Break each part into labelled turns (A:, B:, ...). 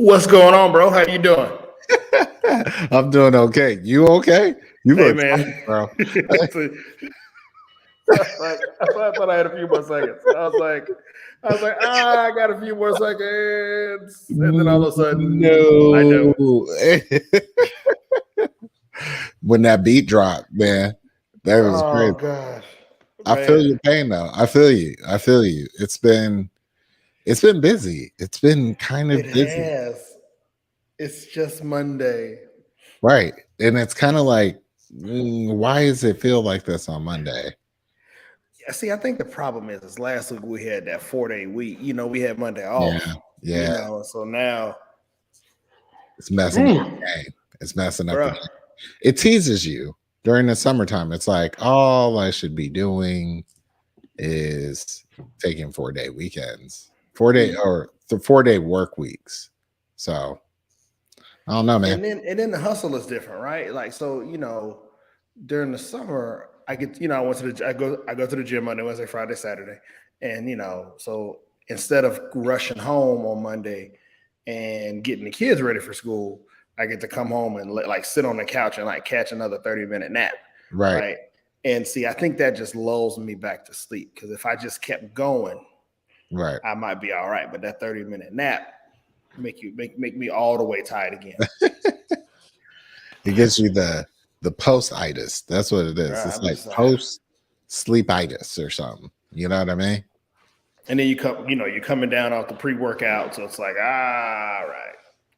A: What's going on, bro? How you doing?
B: I'm doing okay. You okay? You
A: Hey,
B: look
A: man.
B: fine, bro.
A: I thought I had a few more seconds. I was like, I got a few more seconds, and then all of a sudden, I don't.
B: No. When that beat dropped, man, that was
A: Oh
B: crazy.
A: gosh,
B: I feel
A: man,
B: your pain though. I feel you. I feel you. It's been busy. It's been kind
A: it
B: of busy.
A: has. It's just Monday.
B: Right. And it's kind of like, why does it feel like this on Monday?
A: Yeah, see, I think the problem is last week we had that 4-day week. We had Monday
B: Yeah.
A: off.
B: Yeah.
A: So now,
B: It's messing up the game. It's messing up the
A: bro.
B: game. It teases you during the summertime. It's like all I should be doing is taking 4-day weekends, 4-day or 4-day work weeks. So I don't know, man.
A: And then the hustle is different, right? Like during the summer, I go to the gym Monday, Wednesday, Friday, Saturday, and so instead of rushing home on Monday and getting the kids ready for school, I get to come home and sit on the couch and catch another 30-minute nap,
B: Right.
A: right? And see, I think that just lulls me back to sleep because if I just kept going,
B: Right.
A: I might be all right. But that 30-minute nap make me all the way tired again.
B: It gives you the post-itis. That's what it is.
A: Right,
B: It's
A: I'm
B: like
A: just
B: post-sleepitis or something. You know what I mean?
A: And then you're coming down off the pre-workout, so it's like, all right,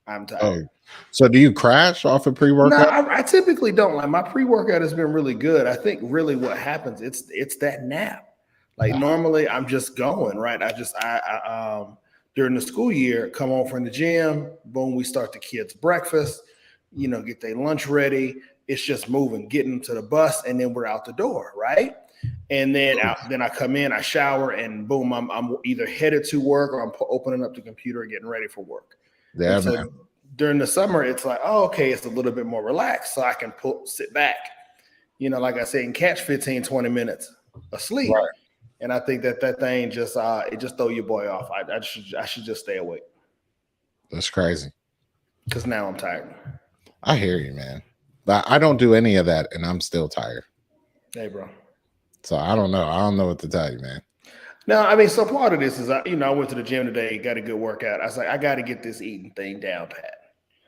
A: I'm tired.
B: Oh, so do you crash off a pre-workout?
A: No, I typically don't. Like my pre-workout has been really good. I think really what happens, it's that nap. Like normally I'm just going, right? I during the school year, come home from the gym, boom, we start the kids' breakfast, get their lunch ready. It's just moving, getting to the bus, and then we're out the door, right? And then I come in, I shower, and boom, I'm either headed to work or I'm opening up the computer and getting ready for work.
B: Yeah,
A: And so during the summer, it's like, oh, okay, it's a little bit more relaxed, so I can sit back, like I said, and catch 15, 20 minutes of sleep.
B: Right.
A: And I think that thing just it just throw your boy off. I should just stay awake.
B: That's crazy.
A: Because now I'm tired.
B: I hear you, man. But I don't do any of that, and I'm still tired.
A: Hey, bro.
B: So I don't know. I don't know what to tell you, man.
A: No, I mean, so part of this is, I went to the gym today, got a good workout. I was like, I got to get this eating thing down pat.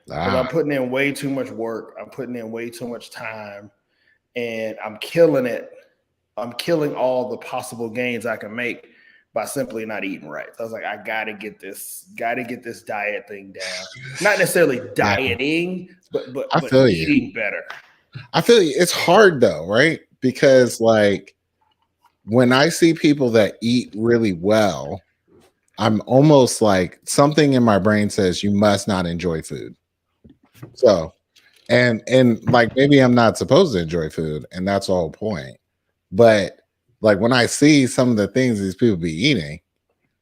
A: Because I'm putting in way too much work. I'm putting in way too much time, and I'm killing it. I'm killing all the possible gains I can make by simply not eating right. So I was like, I got to get this diet thing down. Not necessarily dieting, but eating better.
B: I feel you. It's hard though, right? Because like when I see people that eat really well, I'm almost like something in my brain says you must not enjoy food. So, and like maybe I'm not supposed to enjoy food, and that's the whole point. But like when I see some of the things these people be eating,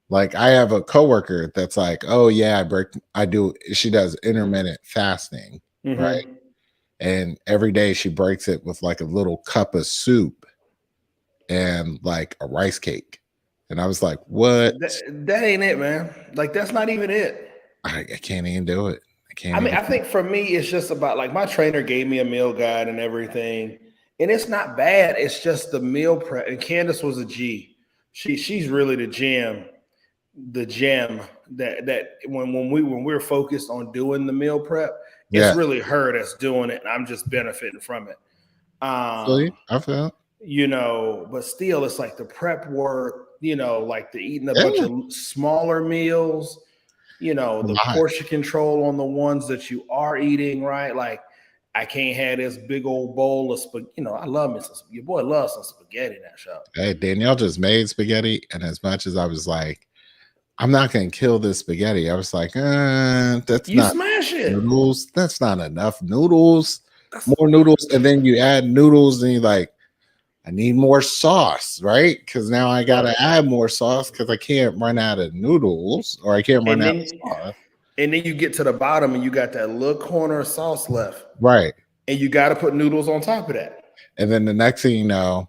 B: like I have a coworker that's like, oh yeah, she does intermittent fasting, right? And every day she breaks it with like a little cup of soup and like a rice cake. And I was like, what?
A: That ain't it, man. Like, that's not even it.
B: I can't even do it.
A: I think for me, it's just about like my trainer gave me a meal guide and everything. And it's not bad. It's just the meal prep. And Candace was a G. She's really the gem that when we're focused on doing the meal prep, it's really her that's doing it, and I'm just benefiting from it.
B: I feel.
A: But still, it's like the prep work. Like the eating a bunch of smaller meals. The portion control on the ones that you are eating, right? Like I can't have this big old bowl of spaghetti. I love me some. Your boy loves some spaghetti in that show.
B: Hey, Danielle just made spaghetti, and as much as I was like, I'm not gonna kill this spaghetti, I was like, that's
A: you
B: not
A: smash it.
B: Noodles. That's not enough noodles. More noodles, and then you add noodles, and you're like, I need more sauce, right? Because now I gotta add more sauce because I can't run out of noodles, or I can't run out of sauce.
A: And then you get to the bottom, and you got that little corner of sauce left,
B: right?
A: And you got to put noodles on top of that.
B: And then the next thing you know,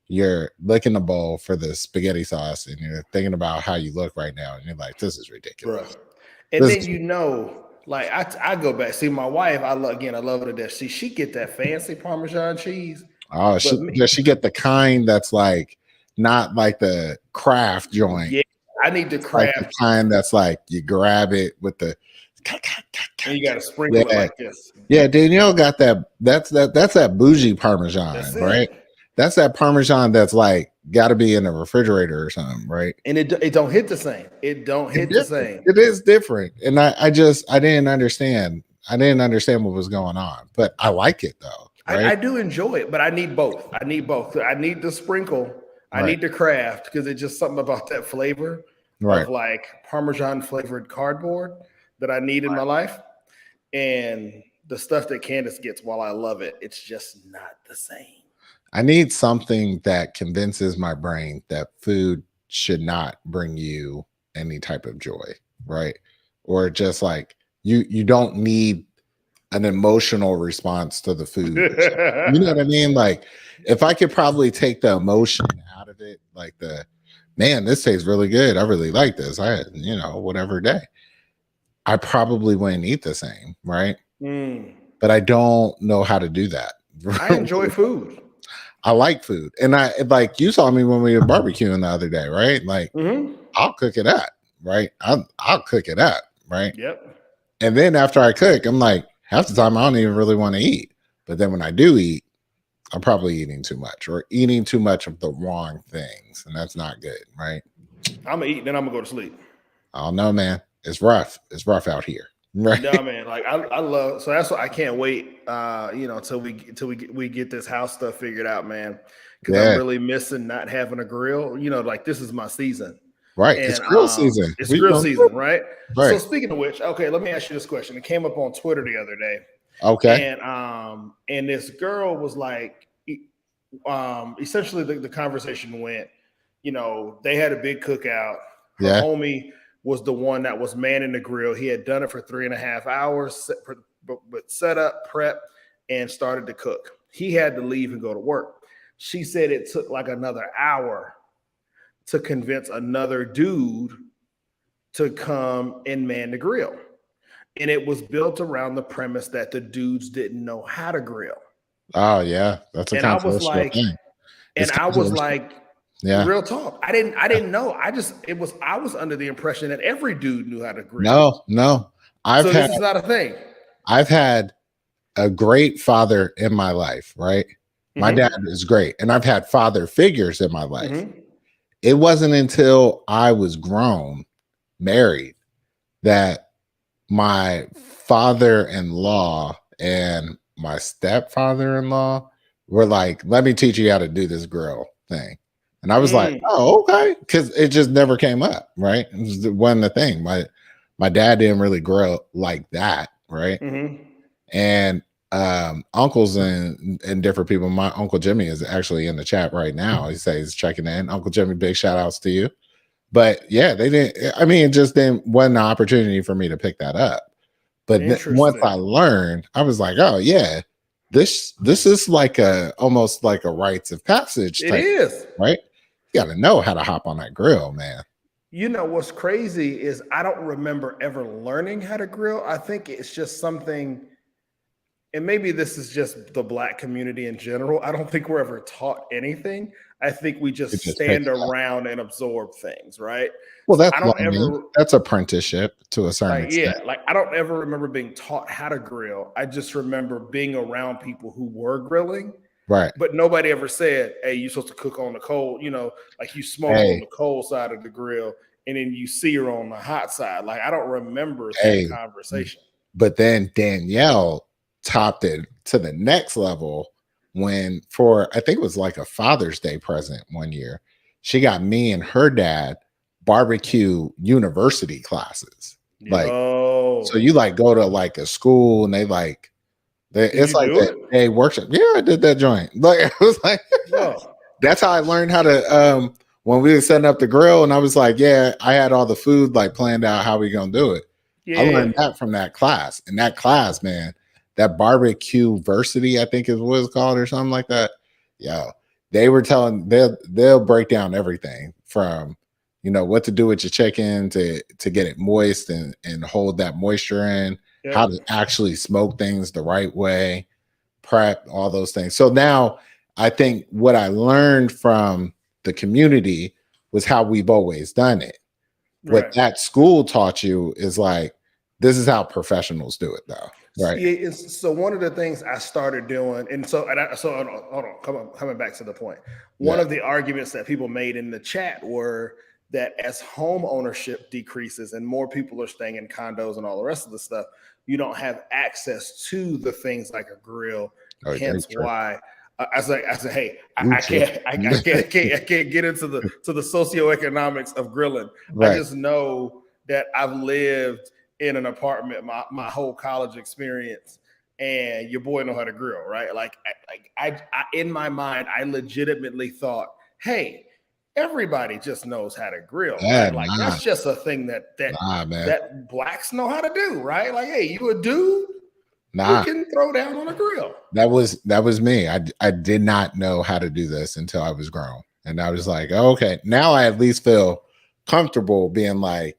B: you're licking the bowl for the spaghetti sauce, and you're thinking about how you look right now, and you're like, "This is ridiculous."
A: Bruh. And then like I go back. See, my wife, I love her to death. See, she get that fancy Parmesan cheese.
B: Oh, does she get the kind that's like not like the craft joint?
A: Yeah, I need the
B: Like
A: craft
B: the kind that's like you grab it with the
A: and you got to sprinkle it like this.
B: Yeah, Danielle got that. That's that bougie Parmesan, right? That's that Parmesan that's like got to be in the refrigerator or something, right?
A: And it don't hit the same. It don't hit the same.
B: It is different, and I didn't understand. I didn't understand what was going on, but I like it though. Right?
A: I do enjoy it, but I need both. I need the sprinkle. I need the craft because it's just something about that flavor of like Parmesan flavored cardboard that I need in my life. And the stuff that Candace gets, while I love it, it's just not the same.
B: I need something that convinces my brain that food should not bring you any type of joy, right? Or just like you don't need an emotional response to the food. You know what I mean? Like if I could probably take the emotion out of it, like man, this tastes really good. I really like this. Whatever day. I probably wouldn't eat the same, right? But I don't know how to do that.
A: I enjoy food.
B: I like food. And I like you saw me when we were barbecuing the other day, right? Like I'll cook it up, right? I'll cook it up, right?
A: Yep.
B: And then after I cook, I'm like, half the time I don't even really want to eat. But then when I do eat, I'm probably eating too much or eating too much of the wrong things. And that's not good, right?
A: I'm gonna eat, then I'm gonna go to sleep.
B: Oh no, man. It's rough. It's rough out here. Right.
A: No, man. Like I love, so that's why I can't wait till we get this house stuff figured out, man. Because I'm really missing not having a grill. Like this is my season.
B: Right. And, it's grill season.
A: It's grill season, right? So speaking of which, okay, let me ask you this question. It came up on Twitter the other day.
B: Okay.
A: And this girl was like, essentially the conversation went, they had a big cookout. Her homie was the one that was manning the grill. He had done it for 3.5 hours, but set up, prep, and started to cook. He had to leave and go to work. She said it took like another hour to convince another dude to come and man the grill. And it was built around the premise that the dudes didn't know how to grill.
B: Oh yeah, that's a controversial thing.
A: I was like, yeah, real talk. I didn't know. I was under the impression that every dude knew how to grill.
B: No.
A: This is not a thing.
B: I've had a great father in my life, right? My dad is great, and I've had father figures in my life. It wasn't until I was grown, married, that my father-in-law and my stepfather-in-law were like, let me teach you how to do this grill thing. And I was like, oh, okay. Because it just never came up, right? It wasn't the thing. My dad didn't really grill like that, right? And uncles and different people. My Uncle Jimmy is actually in the chat right now. He says he's checking in. Uncle Jimmy, big shout outs to you. But yeah, they didn't. I mean, it just wasn't an opportunity for me to pick that up. But once I learned, I was like, oh yeah, this is like almost like a rites of passage. It
A: is,
B: right? You got to know how to hop on that grill, man.
A: What's crazy is I don't remember ever learning how to grill. I think it's just something. And maybe this is just the Black community in general. I don't think we're ever taught anything. I think we just stand around and absorb things, right?
B: Well, that's apprenticeship to a certain extent.
A: Yeah, like I don't ever remember being taught how to grill. I just remember being around people who were grilling.
B: Right.
A: But nobody ever said, hey, you're supposed to cook on the cold, like you smoke on the cold side of the grill and then you sear on the hot side. Like I don't remember that conversation.
B: But then Danielle topped it to the next level when I think it was like a Father's Day present one year, she got me and her dad barbecue university classes. Like, so you like go to like a school and it's like a workshop. Yeah, I did that joint. Like it was like, that's how I learned how to, when we were setting up the grill and I was like, yeah, I had all the food like planned out how we gonna do it. Yeah. I learned that from that class. And that class, man, that barbecue versity, I think is what it's called or something like that. Yo, they were telling they'll break down everything from, you know, what to do with your chicken to get it moist and hold that moisture in,
A: Yep.
B: how to actually smoke things the right way, prep, all those things. So now I think what I learned from the community was how we've always done it. What
A: Right.
B: that school taught you is like, this is how professionals do it, though. Right.
A: Yeah, so one of the things I started doing, and so hold on, coming back to the point. One of the arguments that people made in the chat were that as home ownership decreases and more people are staying in condos and all the rest of the stuff, you don't have access to the things like a grill. Hence why I said, hey, I can't get into the socioeconomics of grilling.
B: Right.
A: I just know that I've lived in an apartment my whole college experience, and your boy know how to grill, right? Like I in my mind, I legitimately thought, hey, everybody just knows how to grill, right? Like that's just a thing that blacks know how to do, right? Like, hey, you a dude, you can throw down on a grill.
B: That was me. I did not know how to do this until I was grown, and I was like, oh, okay, now I at least feel comfortable being like,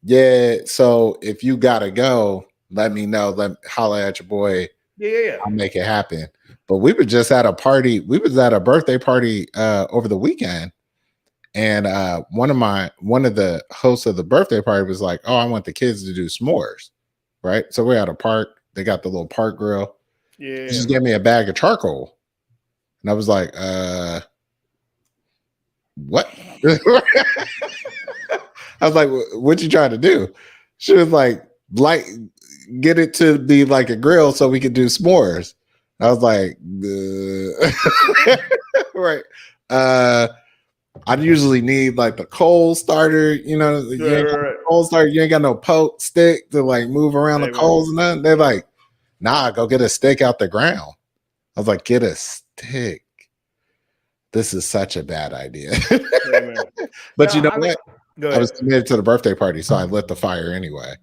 B: yeah, so if you gotta go, let me know. Holler at your boy.
A: Yeah,
B: I'll make it happen. But we were just at a party. We was at a birthday party over the weekend, and one of the hosts of the birthday party was like, "Oh, I want the kids to do s'mores." Right. So we're at a park. They got the little park grill.
A: Yeah.
B: He just gave me a bag of charcoal, and I was like, "What?" I was like, what you trying to do? She was like, get it to be like a grill so we could do s'mores. I was like, right. I usually need like the coal starter, you know, coal starter. You ain't got no poke stick to like move around the coals and nothing. They're like, nah, go get a stick out the ground. I was like, get a stick. This is such a bad idea. But you know what? I was committed to the birthday party, so I lit the fire anyway.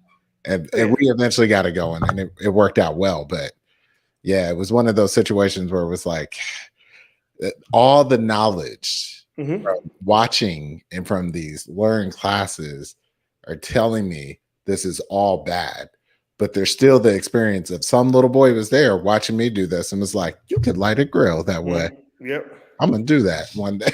B: And we eventually got it going, and it worked out well. But yeah, it was one of those situations where it was like all the knowledge from watching and from these learning classes are telling me this is all bad. But there's still the experience of some little boy was there watching me do this and was like, you could light a grill that way.
A: Yep.
B: I'm going to do that one day.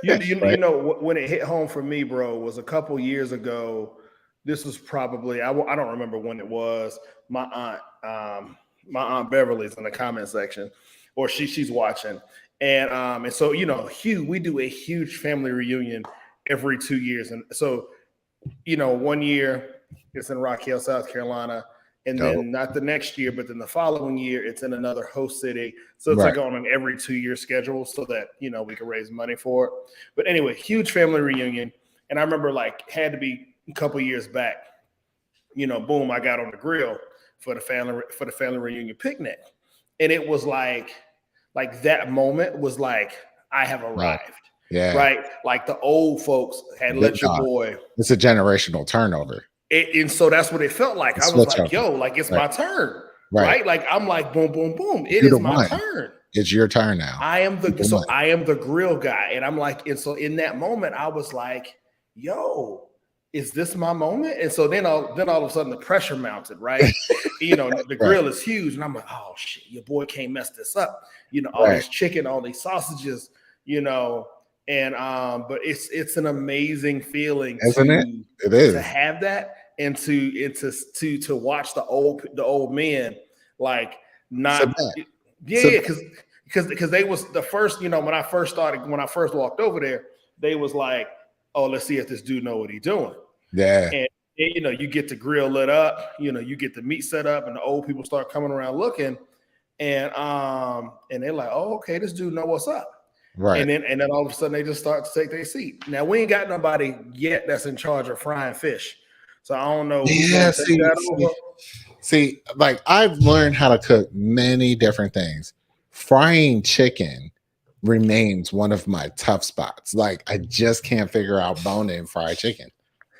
A: You know, when it hit home for me, bro, was a couple years ago. This was probably, I don't remember when it was. My aunt Beverly's in the comment section, or she's watching. And so, you know, we do a huge family reunion every 2 years. And so, you know, 1 year it's in Rock Hill, South Carolina. And then not the next year, but then the following year, it's in another host city. So it's like on an every 2 year schedule so that, you know, we can raise money for it. But anyway, huge family reunion. And I remember like had to be a couple years back, you know, boom, I got on the grill for the family reunion picnic. And it was like that moment was like, I have arrived.
B: Yeah.
A: Right. Like the old folks had let your boy.
B: It's a generational turnover.
A: And so that's what it felt like. I was like, yo, like it's my turn. Right. Like I'm like, boom, boom, boom. It is my turn.
B: It's your turn now.
A: I am the grill guy. And I'm like, and so in that moment, I was like, yo, is this my moment? And so then all of a sudden the pressure mounted, right? You know, the grill is huge. And I'm like, oh shit, your boy can't mess this up. You know, all this chicken, all these sausages, you know. And but it's an amazing feeling,
B: isn't it? It is
A: to have that and to watch the old men like not because they was the first, you know, when I first walked over there, they was like, oh, let's see if this dude know what he's doing.
B: Yeah.
A: And you know, you get the grill lit up, you know, you get the meat set up, and the old people start coming around looking, and they're like, oh, okay, this dude know what's up. Right. And then all of a sudden they just start to take their seat. Now we ain't got nobody yet that's in charge of frying fish. So I don't know.
B: Yeah, see, like I've learned how to cook many different things. Frying chicken remains one of my tough spots. Like I just can't figure out bone-in fried chicken.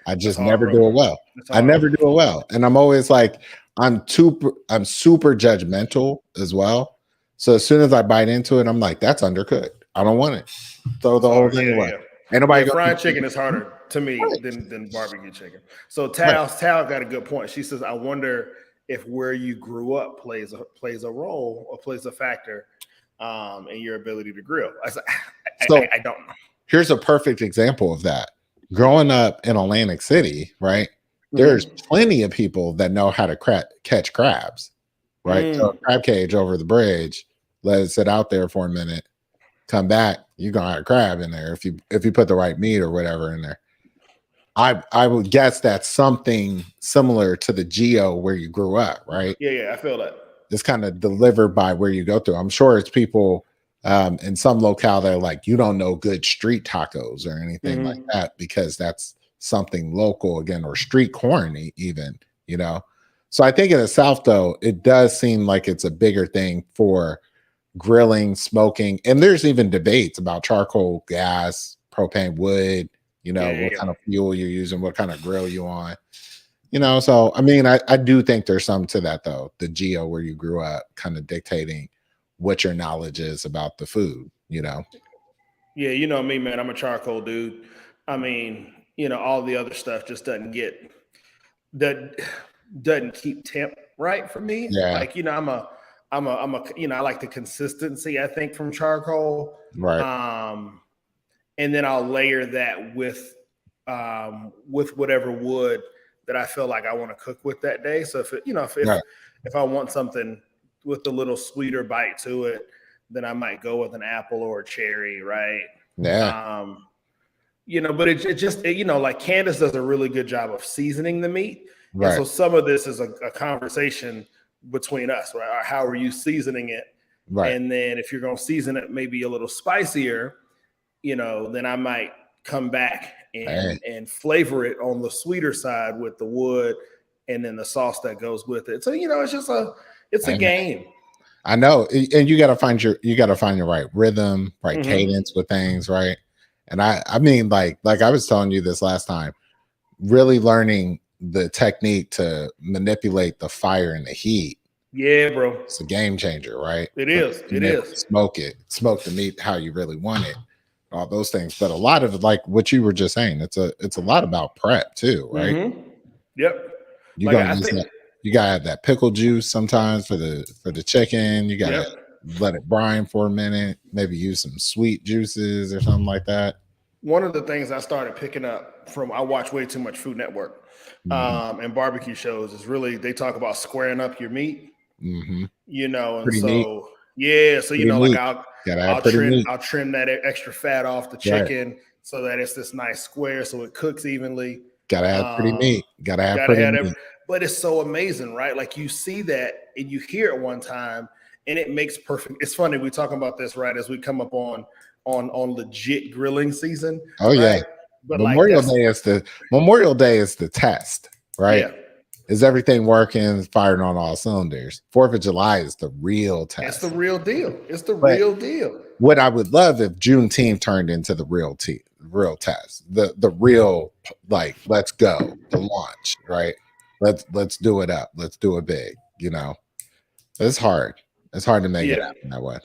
B: I just never do it well. I never do it well. And I'm always like, I'm super judgmental as well. So as soon as I bite into it, I'm like, that's undercooked. I don't want it. Throw the whole thing away. Ain't nobody
A: fried chicken is harder to me than barbecue chicken. So Tal got a good point. She says, I wonder if where you grew up plays a role or plays a factor in your ability to grill. I don't know.
B: Here's a perfect example of that. Growing up in Atlantic City, right? There's plenty of people that know how to catch crabs, right? So a crab cage over the bridge, let it sit out there for a minute, come back, you're gonna have a crab in there if you put the right meat or whatever in there. I would guess that's something similar to the geo where you grew up, right?
A: Yeah, I feel that.
B: It's kind of delivered by where you go through. I'm sure it's people in some locale that are like, you don't know good street tacos or anything like that because that's something local again, or street corn even, you know. So I think in the South though, it does seem like it's a bigger thing for grilling, smoking, and there's even debates about charcoal, gas, propane, wood, you know, what kind of fuel you're using, what kind of grill you on, you know. So I mean, I do think there's something to that though, the geo where you grew up kind of dictating what your knowledge is about the food, you know.
A: Yeah, you know me, man, I'm a charcoal dude. I mean, you know, all the other stuff just doesn't keep temp right for me. Like, you know, I'm a you know, I like the consistency, I think, from charcoal.
B: Right.
A: And then I'll layer that with whatever wood that I feel like I want to cook with that day. So if I want something with a little sweeter bite to it, then I might go with an apple or a cherry, right?
B: Yeah.
A: You know, but it just you know, like Candace does a really good job of seasoning the meat.
B: Right.
A: And so some of this is a conversation between us, right? Or how are you seasoning it?
B: Right.
A: And then if you're going to season it maybe a little spicier, you know, then I might come back and flavor it on the sweeter side with the wood and then the sauce that goes with it. So, you know, it's a game.
B: I know. And you got to find your right rhythm, right cadence with things. Right. And I mean, like I was telling you this last time, really learning the technique to manipulate the fire and the heat.
A: Yeah, bro.
B: It's a game changer, right?
A: It is.
B: Smoke the meat how you really want it, all those things. But a lot of it, like what you were just saying, it's a lot about prep too, right?
A: Yep.
B: You gotta have that pickle juice sometimes for the chicken. You gotta let it brine for a minute, maybe use some sweet juices or something like that.
A: One of the things I started picking up I watch way too much Food Network and barbecue shows is really, they talk about squaring up your meat, you know, and so you know, like I'll trim that extra fat off the chicken so that it's this nice square so it cooks evenly.
B: Gotta have pretty meat. Gotta have pretty meat.
A: But it's so amazing, right? Like you see that and you hear it one time and it makes perfect. It's funny, we're talking about this right as we come up on legit grilling season.
B: Oh
A: right?
B: yeah. But Memorial Day is the test, right?
A: Yeah.
B: Is everything working, firing on all cylinders? 4th of July is the real test.
A: It's the real deal. Real deal.
B: What I would love if Juneteenth turned into the real test, the real, like, let's go, the launch, right? Let's do it up. Let's do it big. You know, it's hard. It's hard to make it happen that way.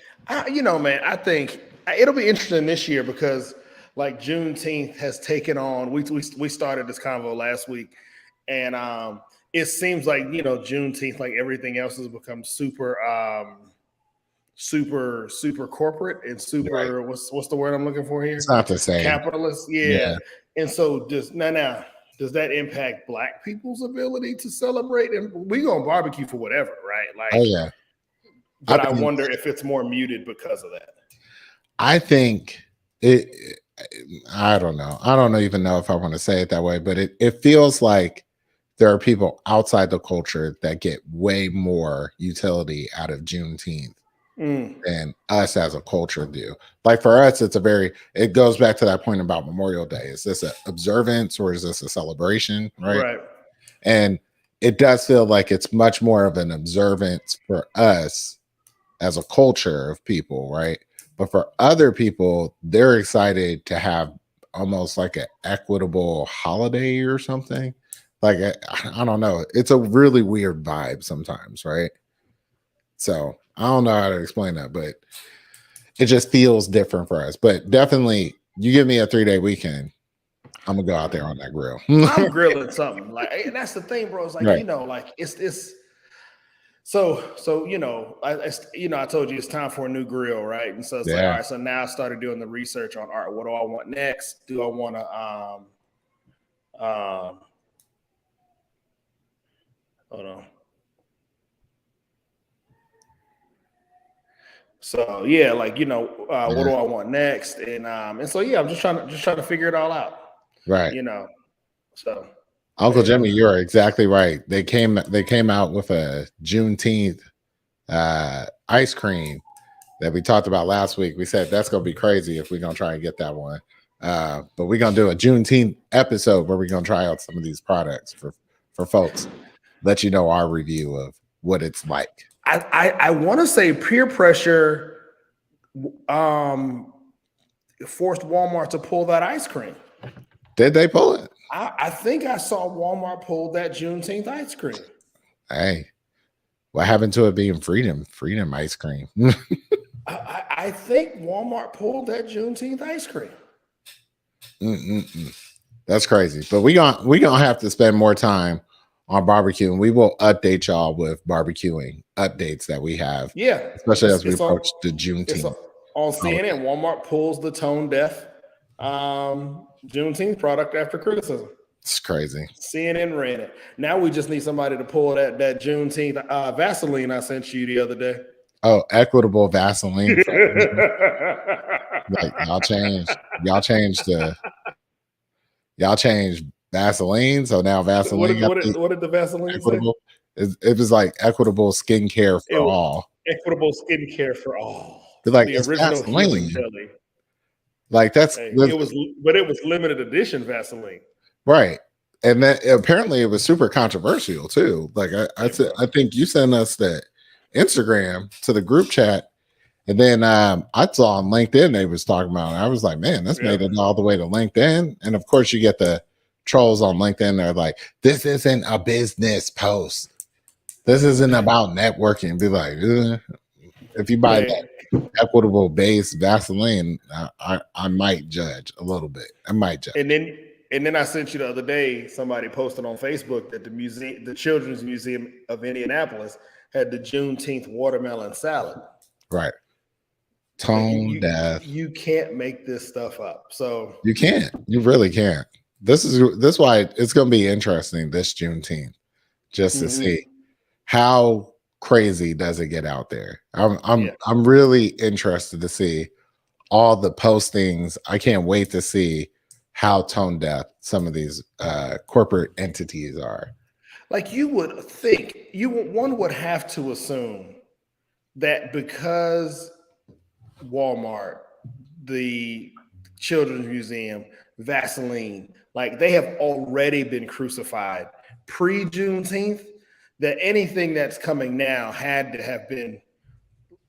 A: You know, man, I think it'll be interesting this year because like Juneteenth has taken on. We started this convo last week, and it seems like, you know, Juneteenth, like everything else, has become super corporate and super what's the word I'm looking for here?
B: It's not the same.
A: Capitalist, yeah. And so now does that impact Black people's ability to celebrate? And we gonna barbecue for whatever, right? Like,
B: oh yeah.
A: But I wonder if it's more muted because of that.
B: I think it. I don't know. I don't even know if I want to say it that way, but it feels like there are people outside the culture that get way more utility out of Juneteenth than us as a culture do. Like for us, it goes back to that point about Memorial Day. Is this an observance or is this a celebration? Right. And it does feel like it's much more of an observance for us as a culture of people, right? But for other people, they're excited to have almost like an equitable holiday or something. Like, I don't know. It's a really weird vibe sometimes, right? So I don't know how to explain that, but it just feels different for us. But definitely You give me a 3-day weekend, I'm gonna go out there on that grill.
A: I'm grilling something. Like, and that's the thing, bro. It's like,
B: Right.
A: you know, like it's so you know, I told you it's time for a new grill, right? And so it's like, all
B: Yeah.
A: right, so now I started doing the research on, all right, what do I want next? Do I want to hold on. So yeah, like, you know, what do I want next? And so yeah, I'm just trying to figure it all out,
B: Right.
A: you know. So
B: Uncle
A: yeah.
B: Jimmy, you're exactly right. They came out with a Juneteenth ice cream that we talked about last week. We said that's gonna be crazy if we're gonna try and get that one. But we're gonna do a Juneteenth episode where we're gonna try out some of these products for folks, let you know our review of what it's like.
A: I want to say peer pressure forced Walmart to pull that ice cream.
B: Did they pull it?
A: I think I saw Walmart pull that Juneteenth ice cream.
B: Hey, what happened to it being freedom ice cream?
A: I think Walmart pulled that Juneteenth ice cream.
B: That's crazy. But we gonna have to spend more time on barbecue, and we will update y'all with barbecuing updates that we have.
A: Yeah,
B: especially as we approach the Juneteenth.
A: On CNN, Walmart pulls the tone deaf Juneteenth product after criticism.
B: It's crazy.
A: CNN ran it. Now we just need somebody to pull that Juneteenth Vaseline I sent you the other day.
B: Oh, equitable Vaseline. Like y'all changed Vaseline, so now Vaseline.
A: What did the Vaseline
B: equitable
A: say?
B: It was like equitable skincare for all.
A: Equitable skincare for all.
B: Like
A: the original Vaseline jelly.
B: Like
A: it was limited edition Vaseline.
B: Right. And that apparently it was super controversial too. Like I think you sent us the Instagram to the group chat, and then I saw on LinkedIn they was talking about it. I was like, man, this made it all the way to LinkedIn. And of course you get the trolls on LinkedIn. They're like, this isn't a business post. This isn't about networking. Be like, if you buy that equitable base Vaseline, I might judge a little bit. I might judge.
A: And then I sent you the other day, somebody posted on Facebook that the Children's Museum of Indianapolis had the Juneteenth watermelon salad.
B: Right. Tone deaf.
A: You can't make this stuff up. So
B: you can't. You really can't. This is why it's going to be interesting this Juneteenth, just to see how crazy does it get out there. I'm really interested to see all the postings. I can't wait to see how tone deaf some of these corporate entities are.
A: Like you would think, one would have to assume that because Walmart, the Children's Museum, Vaseline, like they have already been crucified pre-Juneteenth, that anything that's coming now had to have been,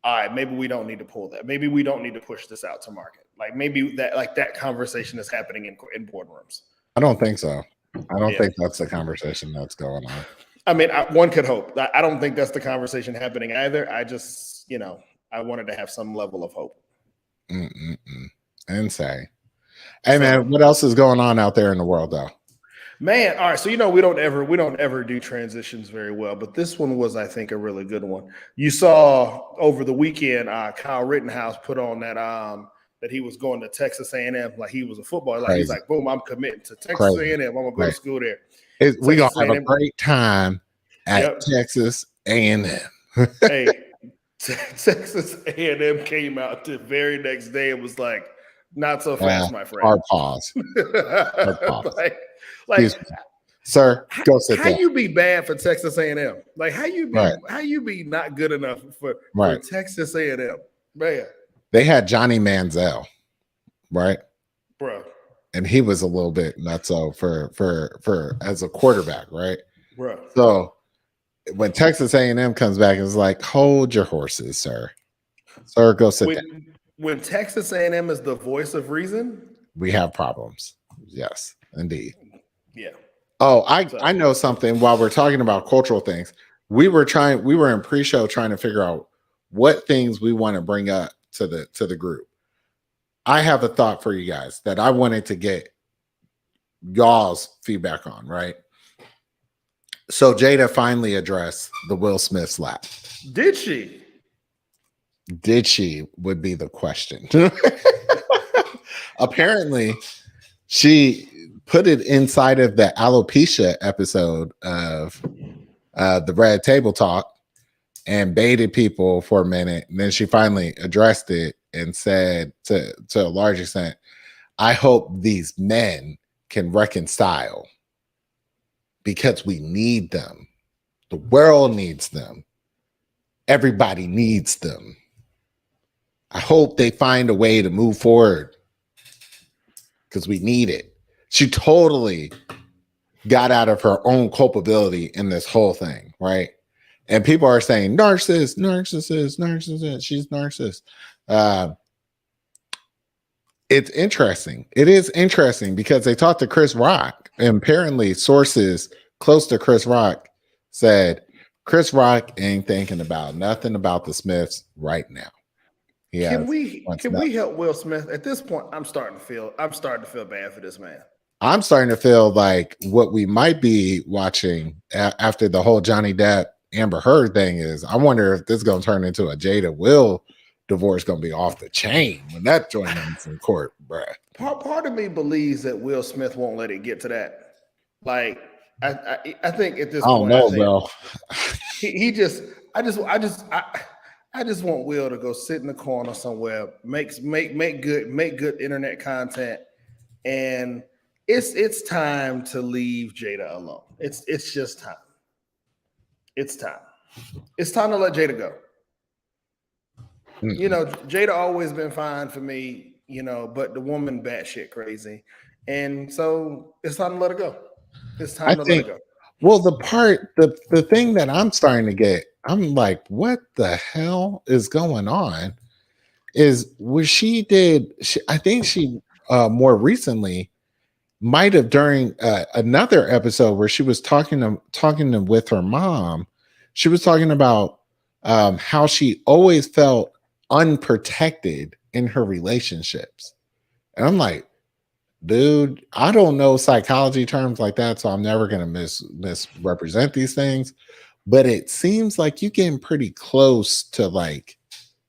A: all right, maybe we don't need to pull that. Maybe we don't need to push this out to market. Like maybe that conversation is happening in boardrooms.
B: I don't think so. I don't think that's the conversation that's going on.
A: I mean, one could hope. I don't think that's the conversation happening either. I just, I wanted to have some level of hope.
B: Insane. Hey, man, what else is going on out there in the world, though?
A: Man, all right. So we don't ever do transitions very well, but this one was, I think, a really good one. You saw over the weekend, Kyle Rittenhouse put on that he was going to Texas A&M, like he was a footballer. Like he's like, boom, I'm committing to Texas A&M. I'm gonna go to school there.
B: We're gonna have a great time at Texas A&M.
A: Hey, Texas A&M came out the very next day and was like, not so fast, my friend.
B: Hard pause.
A: Like,
B: sir, go sit down.
A: How you be bad for Texas A&M? Like, how you be not good enough for Texas A&M, man?
B: They had Johnny Manziel, right,
A: bro,
B: and he was a little bit nutso for as a quarterback, right,
A: bro.
B: So when Texas A&M comes back, it's like, hold your horses, sir. Sir, go sit down.
A: When Texas A&M is the voice of reason,
B: we have problems. Yes, indeed.
A: Yeah.
B: Oh, I know something. While we're talking about cultural things, we were in pre-show trying to figure out what things we want to bring up to the group. I have a thought for you guys that I wanted to get y'all's feedback on, right? So Jada finally addressed the Will Smith slap.
A: Did she?
B: Did she would be the question. Apparently, she put it inside of the alopecia episode of the Red Table Talk and baited people for a minute. And then she finally addressed it and said to a large extent, I hope these men can reconcile because we need them. The world needs them. Everybody needs them. I hope they find a way to move forward because we need it. She totally got out of her own culpability in this whole thing, right? And people are saying, narcissist, narcissist, narcissist. She's narcissist. It's interesting. It is interesting because they talked to Chris Rock, and apparently sources close to Chris Rock said Chris Rock ain't thinking about nothing about the Smiths right now.
A: Can we help Will Smith at this point? I'm starting to feel bad for this man.
B: I'm starting to feel like what we might be watching after the whole Johnny Depp Amber Heard thing is, I wonder if this is going to turn into a Jada Will divorce, going to be off the chain when that joint ends in court, bruh.
A: Part of me believes that Will Smith won't let it get to that. Like, I think at this point,
B: I don't know, bro.
A: I just want Will to go sit in the corner somewhere, make good internet content, and it's time to leave Jada alone. It's just time. It's time. It's time to let Jada go. You know, Jada always been fine for me, you know, but the woman batshit crazy. And so it's time to let her go. It's time to let her go.
B: Well, the thing that I'm starting to get, I'm like, what the hell is going on? Is I think she more recently might have during another episode where she was talking with her mom. She was talking about how she always felt unprotected in her relationships. And I'm like, dude, I don't know psychology terms like that, so I'm never going to misrepresent these things. But it seems like you're getting pretty close to like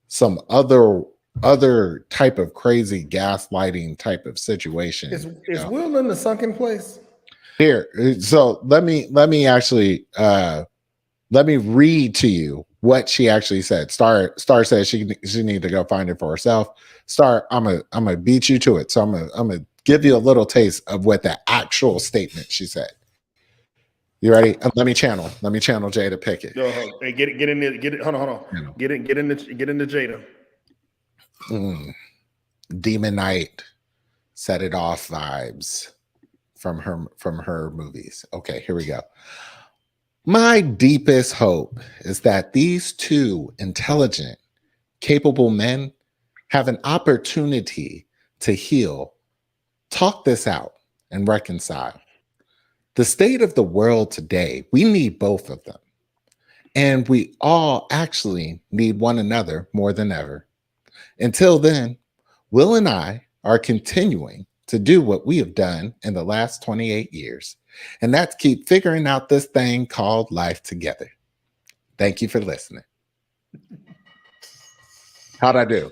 B: some other type of crazy gaslighting type of situation.
A: Is Will in the sunken place?
B: Here, so let me actually let me read to you what she actually said. Star says she need to go find it for herself. Star, I'm gonna beat you to it. So I'm gonna give you a little taste of what the actual statement she said. You ready? Let me channel Jada Pickett.
A: Yo, hey, get in there. Get it. Hold on. Get into Jada.
B: Demon Knight, Set It Off vibes from her movies. Okay, here we go. My deepest hope is that these two intelligent, capable men have an opportunity to heal, talk this out, and reconcile. The state of the world today, we need both of them. And we all actually need one another more than ever. Until then, Will and I are continuing to do what we have done in the last 28 years, and that's keep figuring out this thing called life together. Thank you for listening. How'd I do?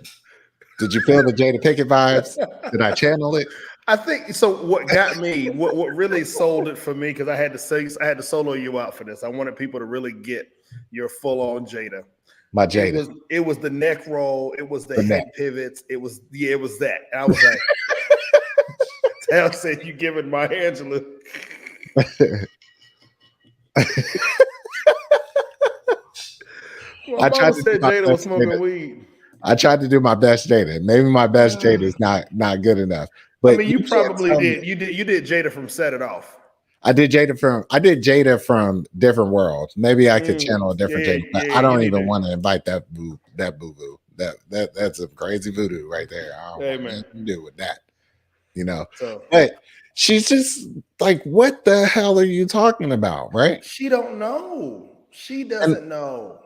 B: Did you feel the Jada Pickett vibes? Did I channel it?
A: I think so. What got me, what really sold it for me, because I had to solo you out for this. I wanted people to really get your full on Jada.
B: My Jada.
A: It was the neck roll. It was the head pivots. It was that. And I was like, Tal said you giving my Angela.
B: I tried to say
A: Jada was smoking weed.
B: I tried to do my best Jada. Maybe my best Jada is not good enough. But
A: I mean, you probably did. You did Jada from Set It Off.
B: I did Jada from Different World. Maybe I could channel a different Jada. But I don't even want to invite that boo boo. That's a crazy voodoo right there. I don't know what to do with that. You know. But she's just like, what the hell are you talking about? Right?
A: She don't know. She doesn't know.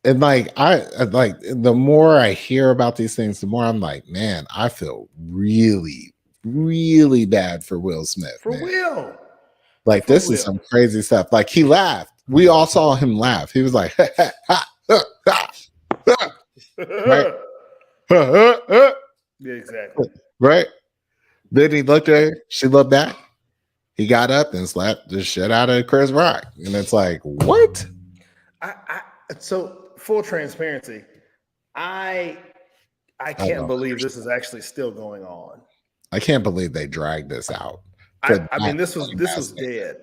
B: And like like the more I hear about these things, the more I'm like, man, I feel really, really bad for Will Smith,
A: For
B: man.
A: Will.
B: Like
A: For
B: this is
A: Will.
B: some crazy stuff. Like he laughed. We all saw him laugh. He was like, right,
A: Yeah, exactly.
B: right. Then he looked at her. She looked back. He got up and slapped the shit out of Chris Rock, and it's like, what?
A: So full transparency, I
B: I
A: can't
B: don't
A: believe this
B: understand.
A: is actually still going on.
B: I can't believe they dragged this out.
A: I mean, this was dead.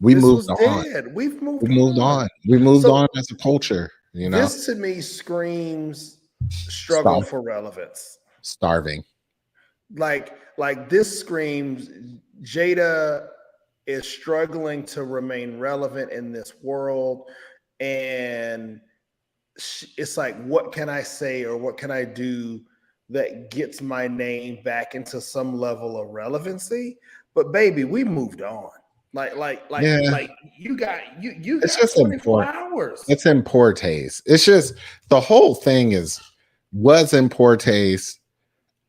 B: We
A: This
B: moved
A: was
B: on.
A: dead. We've moved
B: We moved
A: on.
B: on. We moved
A: So
B: on as a culture. You know,
A: this to me screams struggle
B: Starve,
A: for relevance.
B: starving.
A: Like this screams Jada is struggling to remain relevant in this world, and it's like, what can I say or what can I do that gets my name back into some level of relevancy? But baby, we moved on.
B: Yeah,
A: Like you
B: it's
A: got
B: just
A: 24
B: important.
A: hours.
B: It's in poor taste. It's just the whole thing was in poor taste.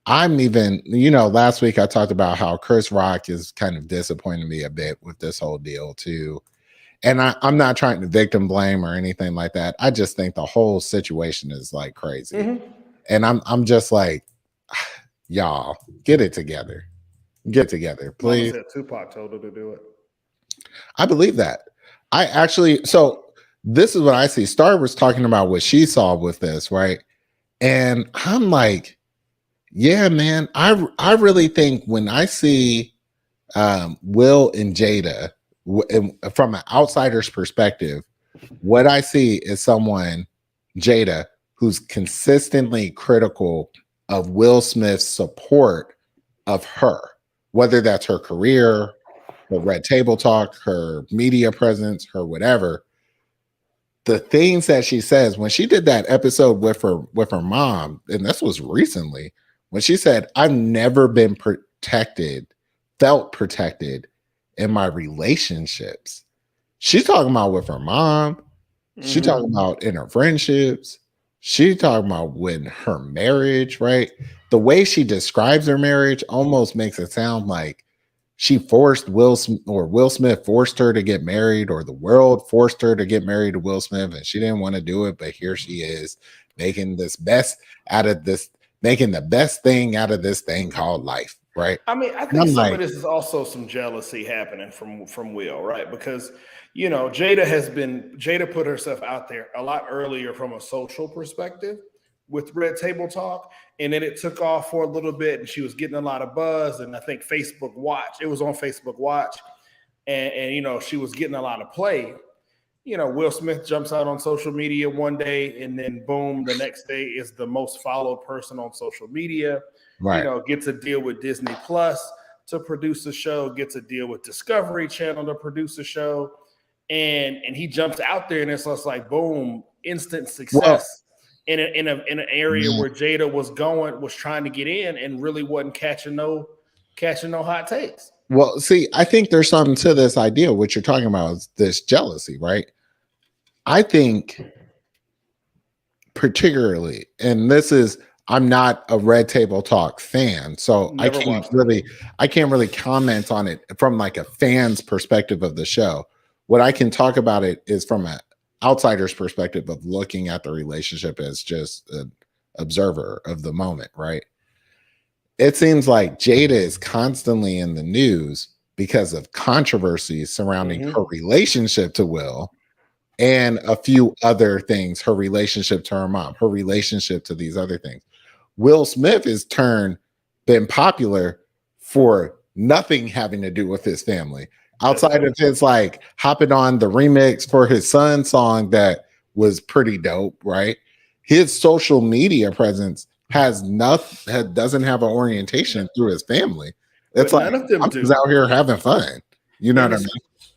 B: I'm even, last week I talked about how Chris Rock is kind of disappointing me a bit with this whole deal too. And I'm not trying to victim blame or anything like that. I just think the whole situation is like crazy.
A: Mm-hmm.
B: And I'm just like, y'all, get it together. Get together,
A: Mama
B: please.
A: said Tupac told her to do it.
B: I believe that. So this is what I see. Star was talking about what she saw with this, right? And I'm like, yeah, man, I really think when I see Will and Jada from an outsider's perspective, what I see is someone, Jada, who's consistently critical of Will Smith's support of her, whether that's her career, her Red Table Talk, her media presence, her whatever. The things that she says when she did that episode with her mom, and this was recently, when she said, I've never been felt protected in my relationships. She's talking about with her mom. She's talking about in her friendships. She's talking about when her marriage, right? The way she describes her marriage almost makes it sound like she forced Will Smith forced her to get married, or the world forced her to get married to Will Smith, and she didn't want to do it, but here she is making the best thing out of this thing called life, right?
A: I mean, I think some of this is also some jealousy happening from Will, right? Because Jada put herself out there a lot earlier from a social perspective with Red Table Talk, and then it took off for a little bit, and she was getting a lot of buzz. And I think Facebook Watch, it was on Facebook Watch, and she was getting a lot of play. Will Smith jumps out on social media one day, and then boom, the next day is the most followed person on social media.
B: Right.
A: Gets a deal with Disney Plus to produce a show, gets a deal with Discovery Channel to produce a show, and he jumps out there, and it's just like boom, instant success. In an area where Jada was trying to get in and really wasn't catching no hot takes.
B: Well, see, I think there's something to this idea. What you're talking about is this jealousy, right? I think particularly, and I'm not a Red Table Talk fan, so I can't really comment on it from like a fan's perspective of the show. What I can talk about it is from an outsider's perspective of looking at the relationship as just an observer of the moment, right? It seems like Jada is constantly in the news because of controversies surrounding her relationship to Will and a few other things, her relationship to her mom, her relationship to these other things. Will Smith has been popular for nothing having to do with his family. Outside of his like hopping on the remix for his son's song that was pretty dope, right? His social media presence doesn't have an orientation through his family. It's like none of them do. Out here having fun. You know what I mean?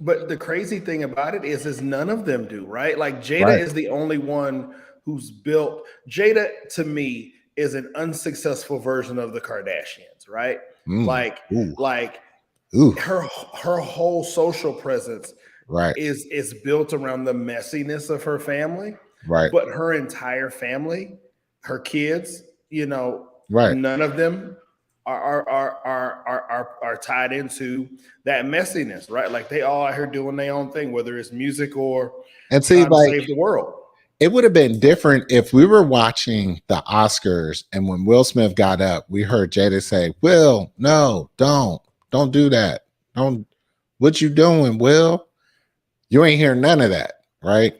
A: But the crazy thing about it is none of them do, right? Like Jada is the only one who's built. Jada to me is an unsuccessful version of the Kardashians, right? Her whole social presence
B: Right.
A: is built around the messiness of her family,
B: Right.
A: but her entire family, her kids,
B: Right.
A: none of them are tied into that messiness, right? Like they all out here doing their own thing, whether it's music or
B: And see,
A: trying to
B: like,
A: save the world.
B: it would have been different if we were watching the Oscars and when Will Smith got up, we heard Jada say, Will, no, don't do that. Don't, what you doing, Will? You ain't hear none of that, right?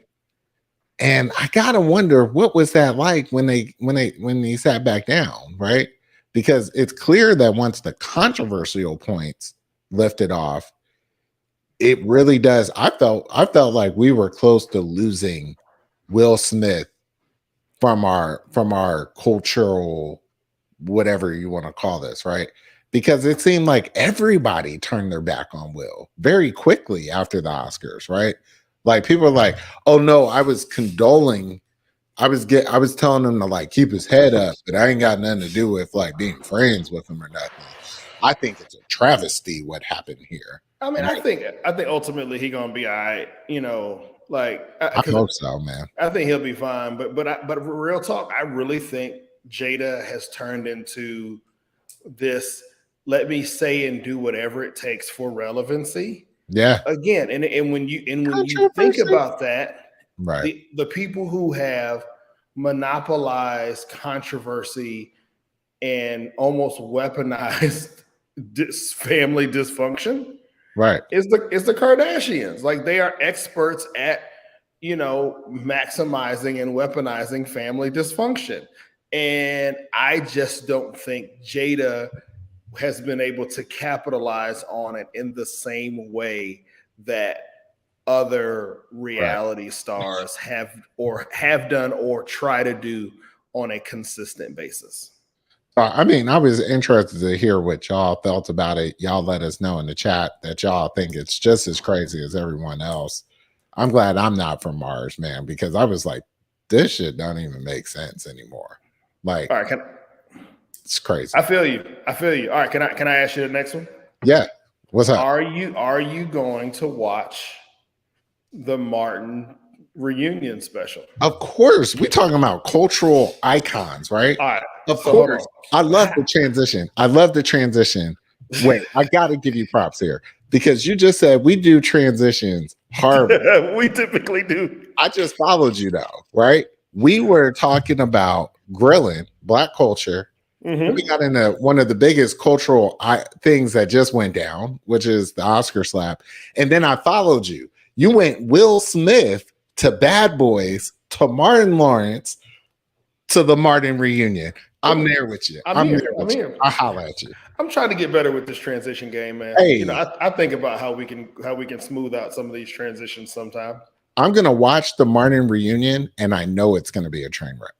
B: And I gotta wonder what was that like when he sat back down, right? Because it's clear that once the controversial points lifted off, it really does. I felt like we were close to losing Will Smith from our cultural, whatever you want to call this, right? Because it seemed like everybody turned their back on Will very quickly after the Oscars, right? Like people are like, "Oh no, I was condoling. I was telling him to like keep his head up, but I ain't got nothing to do with like being friends with him or nothing." I think it's a travesty what happened here.
A: I mean, I think ultimately he gonna be all right.
B: I hope so, man.
A: I think he'll be fine. But real talk, I really think Jada has turned into this. Let me say and do whatever it takes for relevancy.
B: Yeah.
A: Again, and when you think about that,
B: right,
A: the people who have monopolized controversy and almost weaponized family dysfunction,
B: right,
A: is the Kardashians. Like they are experts at maximizing and weaponizing family dysfunction, and I just don't think Jada has been able to capitalize on it in the same way that other reality stars have done or try to do on a consistent basis.
B: I mean, I was interested to hear what y'all felt about it. Y'all let us know in the chat that y'all think it's just as crazy as everyone else. I'm glad I'm not from Mars, man, because I was like, this shit don't even make sense anymore. Like,
A: all right,
B: it's crazy.
A: I feel you. All right, can I ask you the next one?
B: Yeah. What's up?
A: Are you going to watch the Martin reunion special?
B: Of course. We're talking about cultural icons, right?
A: All right.
B: Of course. I love the transition. Wait, I got to give you props here because you just said we do transitions hard.
A: We typically do.
B: I just followed you though, right? We were talking about grilling, Black culture. Mm-hmm. We got into one of the biggest cultural things that just went down, which is the Oscar slap. And then I followed you. You went Will Smith to Bad Boys to Martin Lawrence to the Martin reunion. I'm there with you. I'm here. I holla at you.
A: I'm trying to get better with this transition game, man.
B: Hey.
A: I think about how we can smooth out some of these transitions sometime.
B: I'm gonna watch the Martin reunion, and I know it's gonna be a train wreck.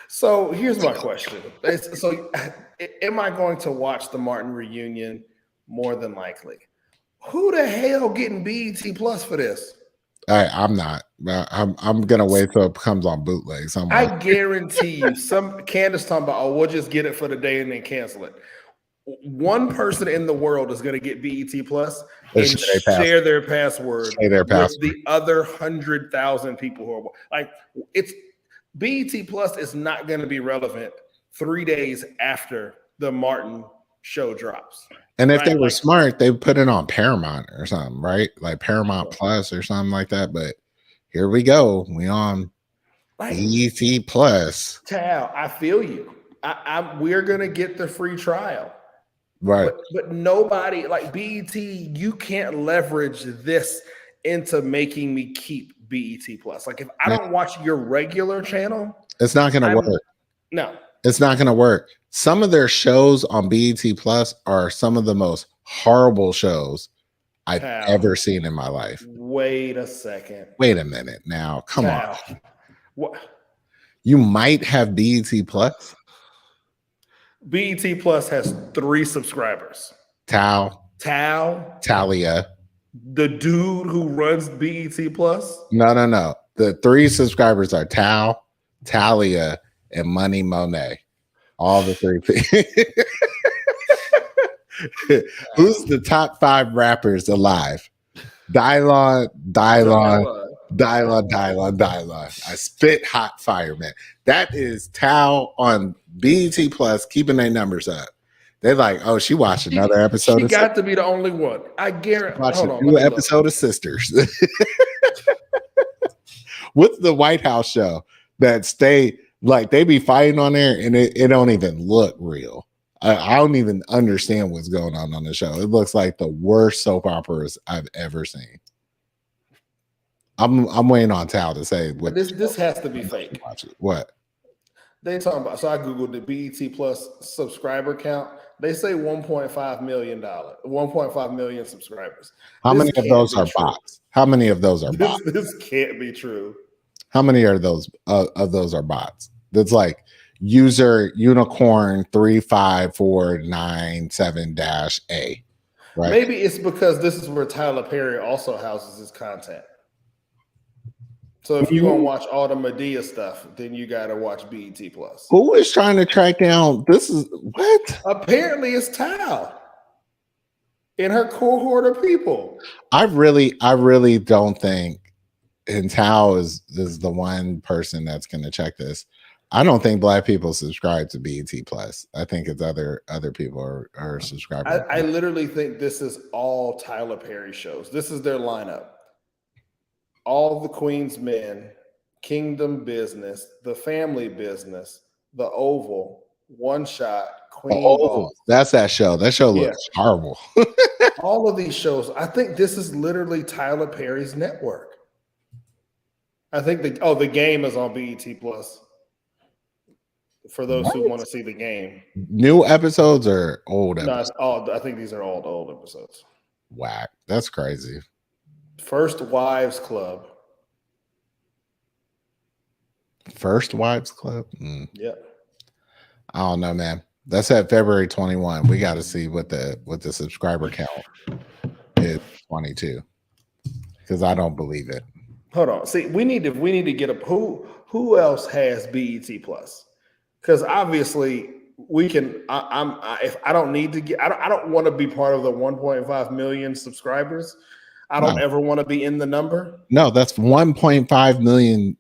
A: So here's my question. So am I going to watch the Martin reunion? More than likely. Who the hell getting BET Plus for this?
B: I'm not. I'm gonna wait till it comes on bootleg.
A: I guarantee you, Candace talking about, oh, we'll just get it for the day and then cancel it. One person in the world is going to get BET Plus and share their password with the other 100,000 people who are like, it's BET Plus is not going to be relevant 3 days after the Martin show drops.
B: And if they were smart, they put it on Paramount or something, right? Like Paramount Plus or something like that. But here we go. We on BET Plus.
A: Tal, I feel you. We're gonna get the free trial,
B: right?
A: But nobody like BET. You can't leverage this into making me keep BET Plus. Like if I don't watch your regular channel,
B: it's not gonna work.
A: No.
B: It's not going to work. Some of their shows on BET Plus are some of the most horrible shows I've ever seen in my life.
A: Wait a second.
B: Wait a minute now. Come on.
A: What?
B: You might have BET Plus.
A: BET Plus has 3 subscribers.
B: Talia.
A: The dude who runs BET Plus?
B: No. The 3 subscribers are Talia, and Money Monet. All the 3 people. Who's the top 5 rappers alive? Dylon,
A: Dylon.
B: I spit hot fire, man. That is Tao on BET Plus, keeping their numbers up. They're like, oh, she watched another episode.
A: She got to be the only one. I guarantee.
B: Watch
A: Hold
B: a
A: on,
B: new
A: let me look.
B: episode of Sisters. What's the White House show that stay like they be fighting on there and it don't even look real? I don't even understand what's going on the show. It looks like the worst soap operas I've ever seen. I'm waiting on Tal to say what
A: This has to be fake.
B: Watch it. What
A: They talking about? So I googled the BET Plus subscriber count. They say 1.5 million, 1.5 million subscribers.
B: How
A: This
B: many of
A: can't
B: those
A: be
B: are
A: true.
B: bots? How many of those are bots?
A: This can't be true.
B: How many are those of those are bots? That's like user unicorn 35497-A. Right.
A: Maybe it's because this is where Tyler Perry also houses his content. So if you're gonna watch all the Medea stuff, then you gotta watch BET Plus.
B: Who is trying to track down? This is what?
A: Apparently, it's Tal and her cohort of people.
B: I really don't think, and Tao is the one person that's going to check this. I don't think Black people subscribe to BET Plus. I think it's other people are subscribing.
A: I literally think this is all Tyler Perry shows. This is their lineup. All the Queen's Men, Kingdom Business, The Family Business, The Oval, One Shot, Queen Boss.
B: That's that show. That show looks horrible.
A: All of these shows, I think this is literally Tyler Perry's network. I think the game is on BET Plus. For those who want to see the game.
B: New episodes or old episodes?
A: No, I think these are all the old episodes.
B: Whack. That's crazy.
A: First Wives Club.
B: First Wives Club?
A: Yeah.
B: I don't know, man. That's at February 21. We got to see what the subscriber count is 22. Because I don't believe it.
A: Hold on. See, we need to get up who else has BET Plus? Because obviously we can. If I don't need to get, I don't want to be part of the 1.5 million subscribers. I don't ever want to be in the number.
B: No, that's 1.5 million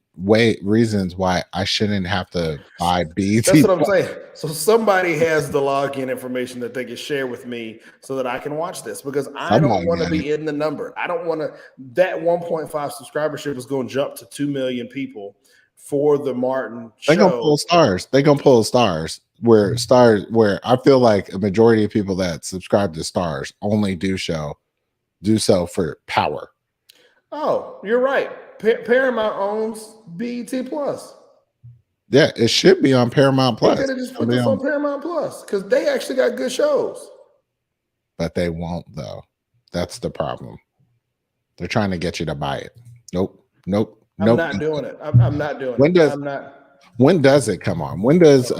B: reasons why I shouldn't have to buy BET.
A: That's what I'm saying. So somebody has the login information that they can share with me so that I can watch this, because I don't want to be in the number. I don't want to. That 1.5 subscribership is going to jump to 2 million people for the Martin show.
B: They're gonna pull stars. They're gonna pull stars. Where I feel like a majority of people that subscribe to stars only do so for power.
A: Oh, you're right. Paramount owns BET Plus.
B: Yeah, it should be on Paramount Plus.
A: They could have just put this on Paramount Plus because they actually got good shows.
B: But they won't, though. That's the problem. They're trying to get you to buy it. Nope.
A: I'm not doing it. I'm not doing it.
B: When does it come on? When does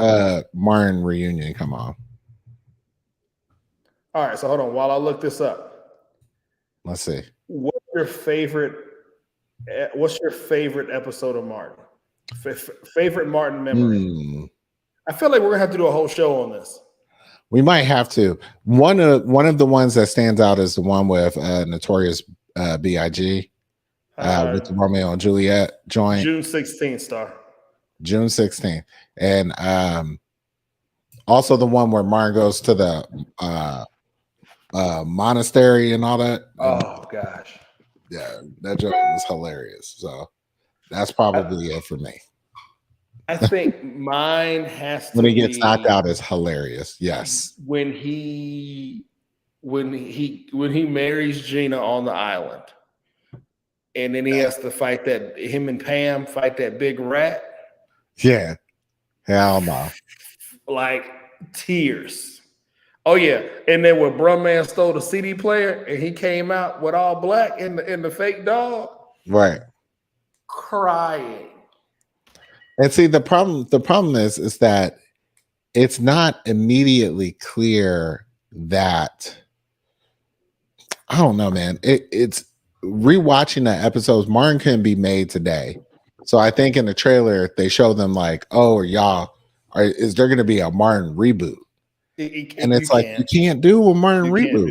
B: Martin Reunion come on?
A: All right, so hold on while I look this up.
B: Let's see.
A: What's your favorite episode of Martin? Favorite Martin memory? I feel like we're gonna have to do a whole show on this.
B: We might have to. One of the ones that stands out is the one with Notorious B.I.G. With the Romeo and Juliet joint.
A: June 16th, star.
B: June 16th. And also the one where Martin goes to the monastery and all that.
A: Oh gosh.
B: Yeah, that joke was hilarious. So that's probably it for me.
A: I think mine has to
B: when he gets knocked out is hilarious. Yes.
A: When he marries Gina on the island. And then he has to fight him and Pam fight that big rat.
B: Yeah. Hell no.
A: Like tears. Oh yeah. And then when Brumman stole the CD player and he came out with all black in the fake dog.
B: Right.
A: Crying.
B: And see, the problem is that it's not immediately clear that I don't know, man. It's rewatching the episodes. Martin couldn't be made today, so I think in the trailer they show them like, "Oh, is there going to be a Martin reboot?" And it's like you can't do a Martin reboot.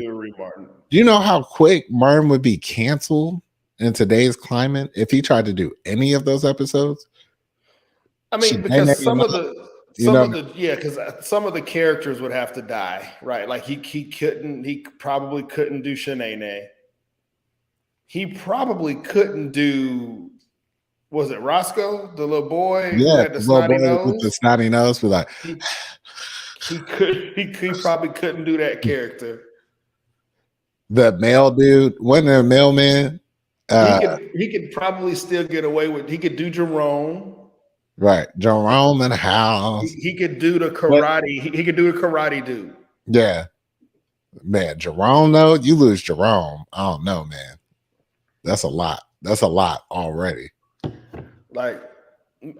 B: Do you know how quick Martin would be canceled in today's climate if he tried to do any of those episodes?
A: I mean,
B: Shanae,
A: because some of the
B: you know,
A: because some of the characters would have to die, right? Like he probably couldn't do Shanae. He probably couldn't do, was it Roscoe, the little boy who
B: yeah,
A: had the
B: the little
A: snotty
B: boy with the
A: nose?
B: snotty nose be like,
A: He probably couldn't do that character.
B: the male dude, wasn't there a mailman?
A: He could probably still get away with. He could do Jerome.
B: Right, Jerome in the house.
A: He could do the karate. He could do the karate dude.
B: Yeah, man, Jerome though, you lose Jerome. I don't know, man. That's a lot. That's a lot already.
A: Like,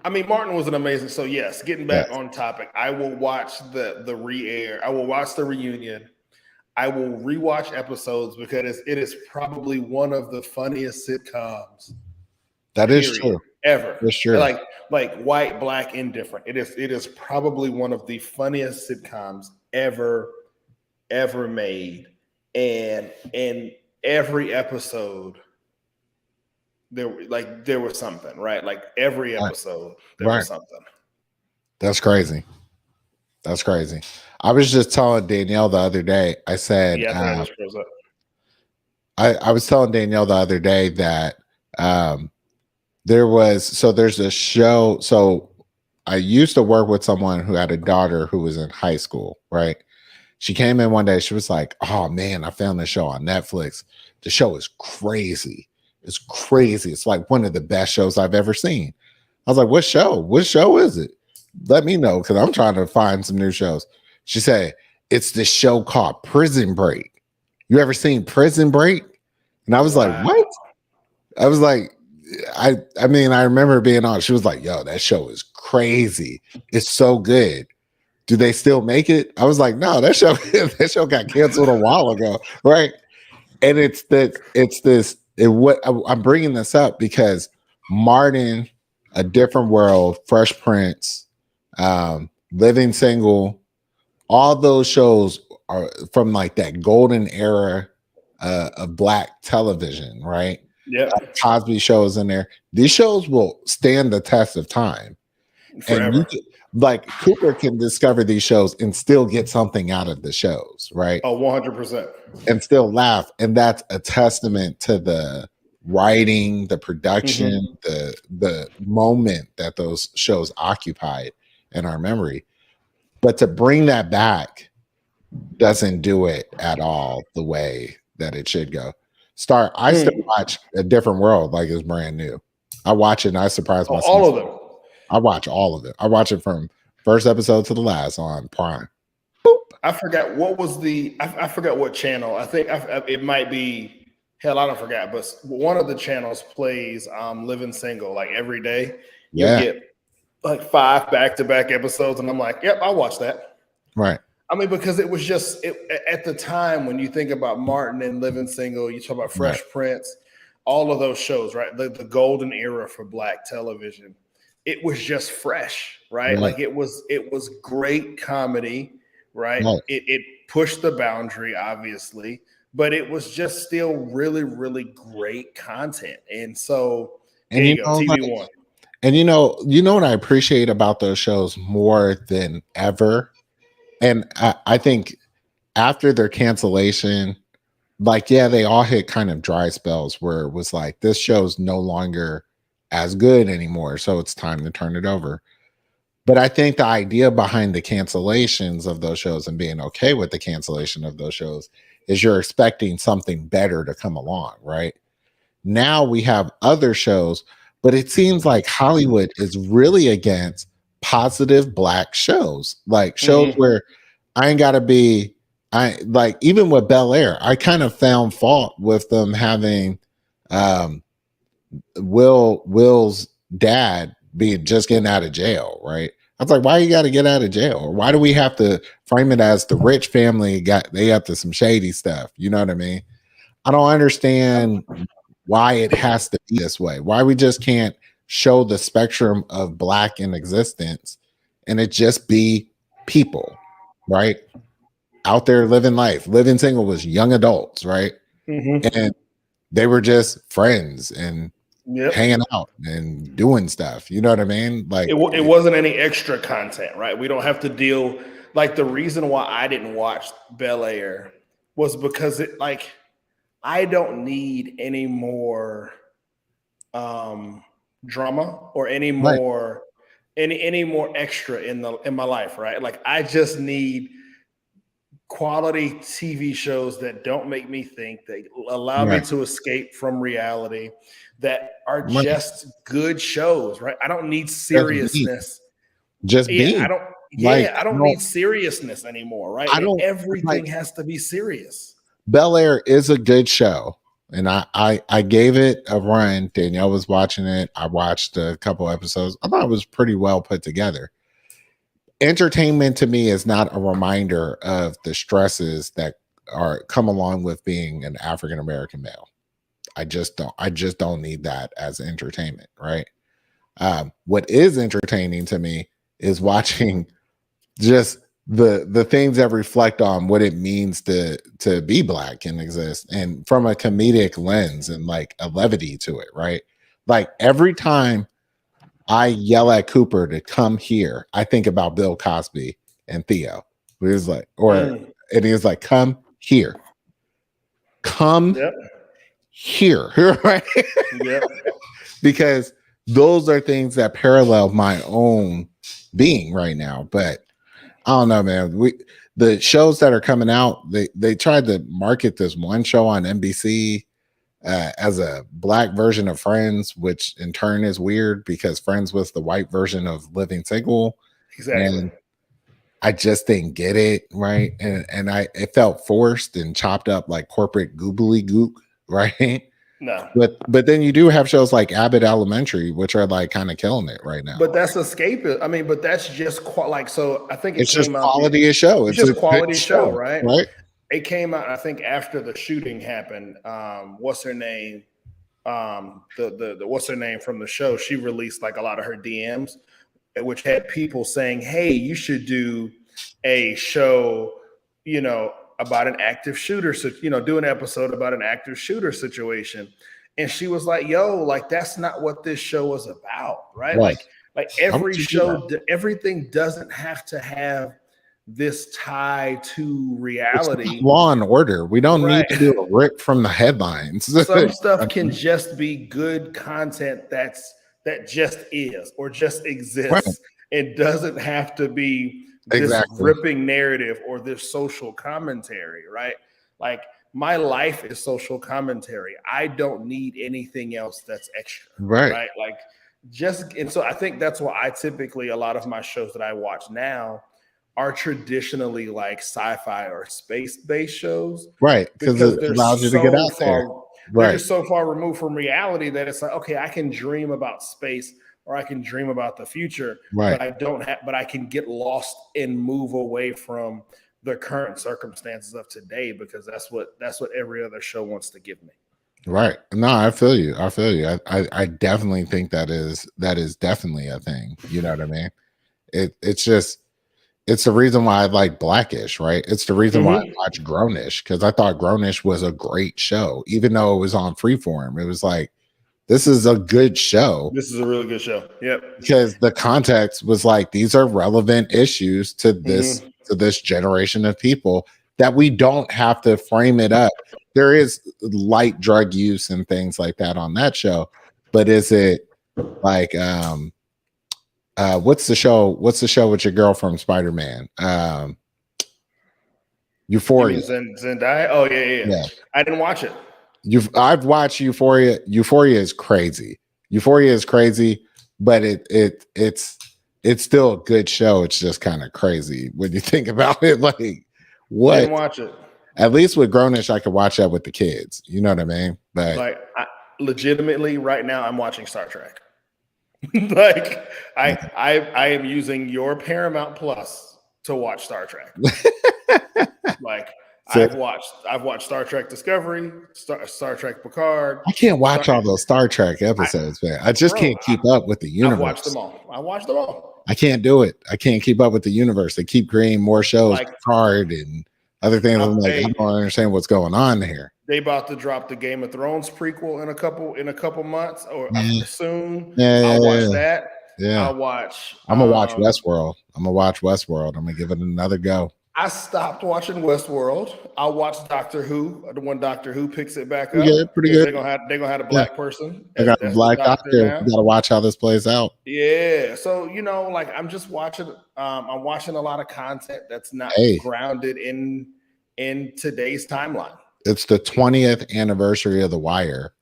A: I mean, Martin was an amazing. So yes, getting back on topic, I will watch the re-air. I will watch the reunion. I will rewatch episodes because it is probably one of the funniest sitcoms.
B: That is true.
A: Ever.
B: For sure.
A: Like white, black, indifferent. It is probably one of the funniest sitcoms ever made. And in every episode, there was something, right? Like every episode, there was something.
B: That's crazy. That's crazy. I was just telling Danielle the other day, I said, I was telling Danielle the other day that there's a show. So I used to work with someone who had a daughter who was in high school, right? She came in one day, she was like, oh man, I found this show on Netflix. The show is crazy. It's crazy. It's like one of the best shows I've ever seen. I was like, what show? What show is it? Let me know, because I'm trying to find some new shows. She said, it's this show called Prison Break. You ever seen Prison Break? And I was like, what? I was like, I mean, I remember being on. She was like, yo, that show is crazy. It's so good. Do they still make it? I was like, no, that show got canceled a while ago, right? And I'm bringing this up because Martin, A Different World, Fresh Prince, Living Single, all those shows are from like that golden era of black television, right?
A: Yeah,
B: Cosby shows in there. These shows will stand the test of time.
A: Forever.
B: And like Cooper can discover these shows and still get something out of the shows, right?
A: Oh, 100%.
B: And still laugh. And that's a testament to the writing, the production, the moment that those shows occupied in our memory. But to bring that back doesn't do it at all the way that it should go. I still watch A Different World like it's brand new. I watch it and I surprise myself.
A: All of them.
B: I watch all of it. I watch it from first episode to the last on Prime.
A: Boop. I forgot what was I forgot what channel. I think it might be, hell, I don't forget, but one of the channels plays Living Single like every day.
B: Yeah.
A: You get like 5 back-to-back episodes, and I'm like, yep, I'll watch that.
B: Right.
A: I mean, because it was just at the time when you think about Martin and Living Single, you talk about Fresh Prince, all of those shows, right? The golden era for black television. It was just fresh, right? Like it was great comedy, right? It pushed the boundary, obviously, but it was just still really, really great content. And so there you go, TV One.
B: And you know what I appreciate about those shows more than ever. And I think after their cancellation, like, yeah, they all hit kind of dry spells where it was like, this show's no longer as good anymore, so it's time to turn it over. But I think the idea behind the cancellations of those shows and being okay with the cancellation of those shows is you're expecting something better to come along, right? Now we have other shows, but it seems like Hollywood is really against positive black shows, like shows where I ain't gotta be, even with Bel Air, I kind of found fault with them having Will's dad being just getting out of jail, right? I was like, why you got to get out of jail? Or why do we have to frame it as the rich family they up to some shady stuff? You know what I mean? I don't understand why it has to be this way. Why we just can't show the spectrum of black in existence and it just be people, right? out there living life. Living Single was young adults, right? And they were just friends and hanging out and doing stuff. You know what I mean? Like
A: it wasn't any extra content, right? We don't have to deal. Like the reason why I didn't watch Bel Air was because it like I don't need any more drama or any more any more extra in my life, right? Like I just need quality TV shows that don't make me think, that allow me to escape from reality, that are just good shows, right? I don't need seriousness.
B: Just being.
A: I don't need seriousness anymore, right? Everything has to be serious.
B: Bel Air is a good show. And I gave it a run. Danielle was watching it. I watched a couple episodes. I thought it was pretty well put together. Entertainment to me is not a reminder of the stresses that come along with being an African American male. I just don't need that as entertainment, right? What is entertaining to me is watching just the things that reflect on what it means to be Black and exist, and from a comedic lens and like a levity to it, right? Like every time I yell at Cooper to come here, I think about Bill Cosby and Theo. He was like, and he was like, come here. Come here. Right? Because those are things that parallel my own being right now. But I don't know, man. The shows that are coming out, they tried to market this one show on NBC as a Black version of Friends, which in turn is weird because Friends was the white version of Living Single.
A: Exactly.
B: And I just didn't get it, right? And it felt forced and chopped up like corporate goobly gook, right?
A: No.
B: But then you do have shows like Abbott Elementary, which are like kind of killing it right now.
A: But that's escapist. I mean, but that's just so I think
B: it's just quality of show.
A: It's just quality show, right?
B: Right.
A: It came out, I think, after the shooting happened. What's her name? The what's her name from the show? She released like a lot of her DMs, which had people saying, "Hey, you should do a show, about an active shooter. So, do an episode about an active shooter situation." And she was like, "Yo, like that's not what this show is about, right? Like every show, everything doesn't have to have this tie to reality.
B: Law and Order. We don't need to do a rip from the headlines.
A: Some stuff can just be good content that just is or just exists. It doesn't have to be this ripping narrative or this social commentary, right? Like my life is social commentary. I don't need anything else that's extra, right? Like and so I think that's why I typically, a lot of my shows that I watch now are traditionally like sci-fi or space-based shows,
B: right? Because it allows you to get out there.
A: They're just so far removed from reality that it's like, okay, I can dream about space or I can dream about the future, but I can get lost and move away from the current circumstances of today because that's what every other show wants to give me.
B: Right. No, I feel you. I definitely think that is definitely a thing. You know what I mean? It's the reason why I like Blackish, right? It's the reason why I watched Grownish, because I thought Grownish was a great show, even though it was on Freeform. It was like, this is a good show.
A: This is a really good show. Yep.
B: Because the context was like, these are relevant issues to this generation of people that we don't have to frame it up. There is light drug use and things like that on that show, but is it like what's the show with your girl from Spider-Man? Euphoria.
A: Zendaya? Oh yeah. I didn't watch it.
B: I've watched Euphoria. Euphoria is crazy. But it's still a good show. It's just kind of crazy when you think about it. Like, what?
A: I didn't watch it.
B: At least with Grownish, I could watch that with the kids. You know what I mean? But
A: like, legitimately, right now, I'm watching Star Trek. Like, I am using your Paramount Plus to watch Star Trek. Like, I've watched Star Trek Discovery, Star Trek Picard.
B: I can't watch all those Star Trek episodes, man. I just can't keep up with the universe.
A: I watched them all.
B: I can't do it. I can't keep up with the universe. They keep creating more shows, like Picard and Other things I'm like, I
A: Hey,
B: don't understand what's going on here.
A: they about to drop the Game of Thrones prequel in a couple months or
B: Yeah,
A: soon.
B: yeah,
A: I'll
B: yeah,
A: watch
B: yeah.
A: that.
B: Yeah.
A: I'll watch.
B: I'm gonna watch Westworld. I'm gonna give it another go.
A: I stopped watching Westworld. I'll watch Doctor Who. The one Doctor Who picks it back
B: Pretty
A: up
B: good, pretty
A: because
B: good.
A: they're gonna have a
B: Yeah.
A: black person
B: I
A: as,
B: got the
A: as the
B: Black
A: doctor
B: Doctor.
A: now.
B: You gotta watch how this plays out.
A: Yeah. So, like I'm just watching I'm watching a lot of content that's not
B: Hey.
A: grounded in today's timeline.
B: It's the 20th anniversary of The Wire,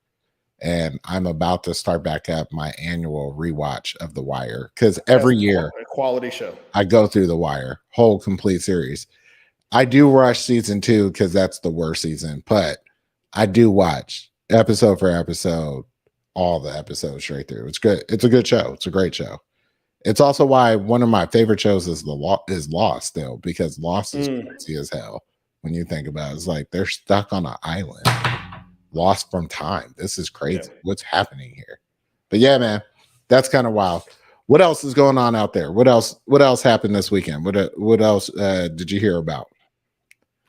B: and I'm about to start back up my annual rewatch of The Wire because every year
A: A quality show.
B: I go through The Wire, whole complete series. I do rush season 2 because that's the worst season, but I do watch episode for episode, all the episodes straight through. It's good. It's a good show. It's a great show. It's also why one of my favorite shows is Lost still, because Lost is crazy as hell when you think about it. It's like they're stuck on an island, lost from time. This is crazy.
A: Yeah.
B: What's happening here? But yeah, man, that's kind of wild. What else is going on out there? What else happened this weekend? What else did you hear about?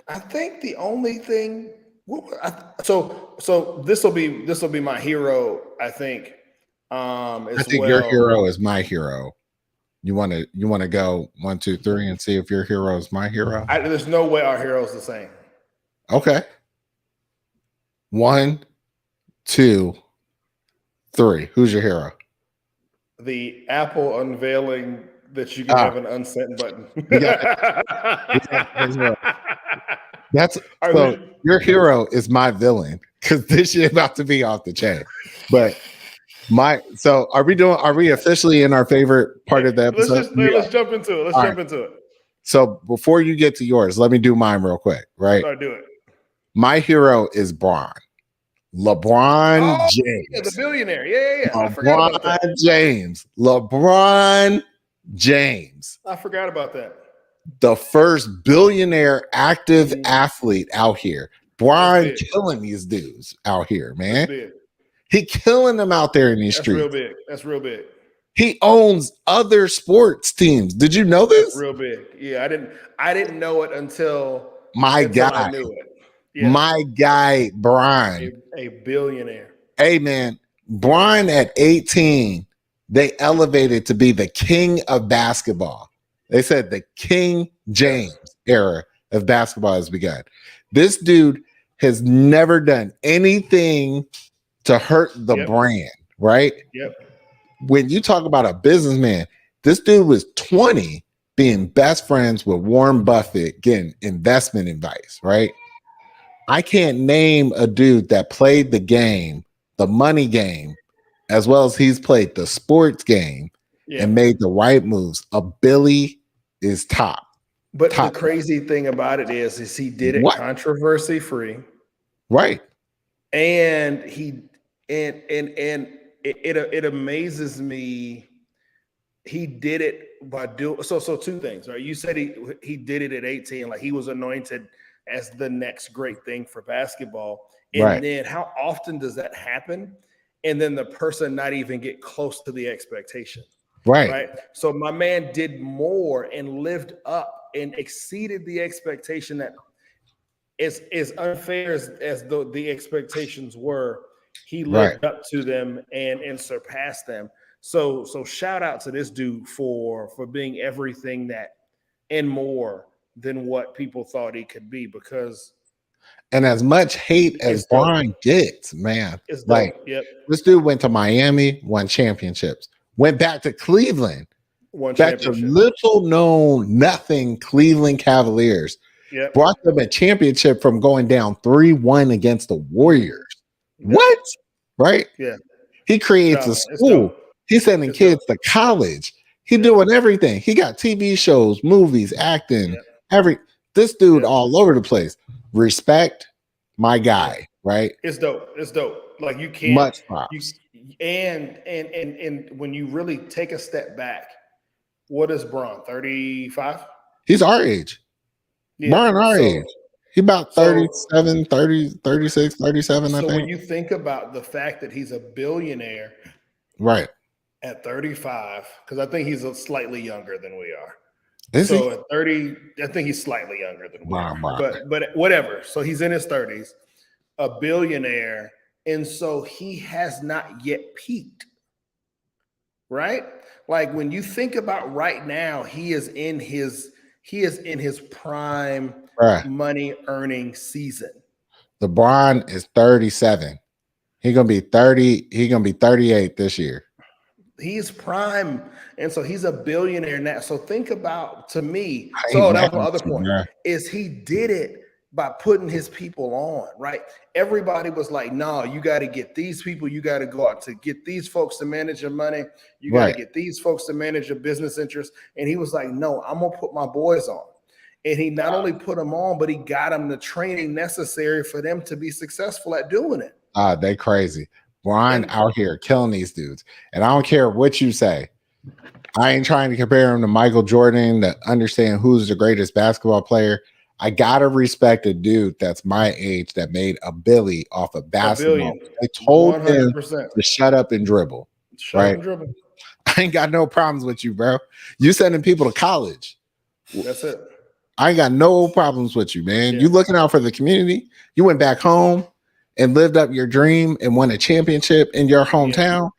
A: I think the only thing so this will be my hero, I think.
B: I think your hero is my hero. You want to go 1, 2, 3 and see if your hero is my hero?
A: There's no way our hero is the same.
B: Okay. 1, 2, 3. Who's your hero?
A: The Apple unveiling that you can have an unsent button.
B: That's so your hero is my villain because this shit about to be off the chain. But are we officially in our favorite part of the episode?
A: Let's jump into it. Jump into it.
B: So before you get to yours, let me do mine real quick, right?
A: Do it.
B: My hero is LeBron James.
A: Yeah, the billionaire. Yeah.
B: LeBron James. LeBron James.
A: I forgot about that.
B: The first billionaire active athlete out here. Brian killing these dudes out here, man. He killing them out there in these streets.
A: That's real big. He
B: owns other sports teams. Did you know this?
A: That's real big. Yeah, I didn't know it until
B: I knew it. Yeah. My guy, Brian.
A: A billionaire.
B: Hey, man. Brian at 18, they elevated to be the king of basketball. They said the King James era of basketball has begun. This dude has never done anything to hurt the brand, right?
A: Yep.
B: When you talk about a businessman, this dude was 20 being best friends with Warren Buffett, getting investment advice, right? I can't name a dude that played the game, the money game, as well as he's played the sports game and made the right moves. A Billy is top.
A: But the crazy thing about it is he did it controversy free.
B: Right.
A: And it amazes me. He did it by doing so two things, right? You said he did it at 18, like he was anointed as the next great thing for basketball. And then how often does that happen? And then the person not even get close to the expectation. Right. So my man did more and lived up and exceeded the expectation that as unfair as the expectations were, he lived up to them and surpassed them. So shout out to this dude for being everything that and more than what people thought he could be, because
B: and as much hate as Brian gets, man,
A: it's
B: like this dude went to Miami, won championships, went back to Cleveland, back to little known nothing Cleveland Cavaliers, brought them a championship from going down 3-1 against the Warriors. What? Right?
A: Yeah.
B: He creates a school. He's sending kids to college. He's doing everything. He got TV shows, movies, acting, this dude all over the place. Respect, my guy, right?
A: It's dope. Like you can't
B: much props.
A: And when you really take a step back, what is Bron? 35?
B: He's our age. Bron our age. He about 37, 30, 36, 37, I think.
A: So when you think about the fact that he's a billionaire,
B: right,
A: at 35, because I think he's slightly younger than we are.
B: Is he?
A: So at 30, I think he's slightly younger than we
B: Blah,
A: are,
B: blah.
A: but whatever. So he's in his 30s, a billionaire, and so he has not yet peaked, right? Like when you think about right now, he is in his prime
B: Bruh,
A: money earning season.
B: LeBron is 37. He's gonna be 30. He's gonna be 38 this year.
A: He's prime, and so he's a billionaire now. So think about, to me,
B: I
A: so
B: ain't
A: that was
B: mad
A: my
B: at
A: other
B: you,
A: point,
B: bruh.
A: is he did it by putting his people on, right? Everybody was like, no, you got to get these people, you got to go out to get these folks to manage your money, you got to
B: Right.
A: get these folks to manage your business interests. And he was like, no, I'm gonna put my boys on. And he not only put them on, but he got them the training necessary for them to be successful at doing it.
B: They crazy. Brian out here killing these dudes. And I don't care what you say. I ain't trying to compare him to Michael Jordan to understand who's the greatest basketball player. I gotta respect a dude that's my age that made a billy off of basketball. They told
A: 100%.
B: him to shut up and dribble.
A: Shut up and dribble.
B: I ain't got no problems with you, bro. You sending people to college.
A: That's it.
B: I ain't got no problems with you, man.
A: Yeah.
B: You looking out for the community. You went back home and lived up your dream and won a championship in your hometown.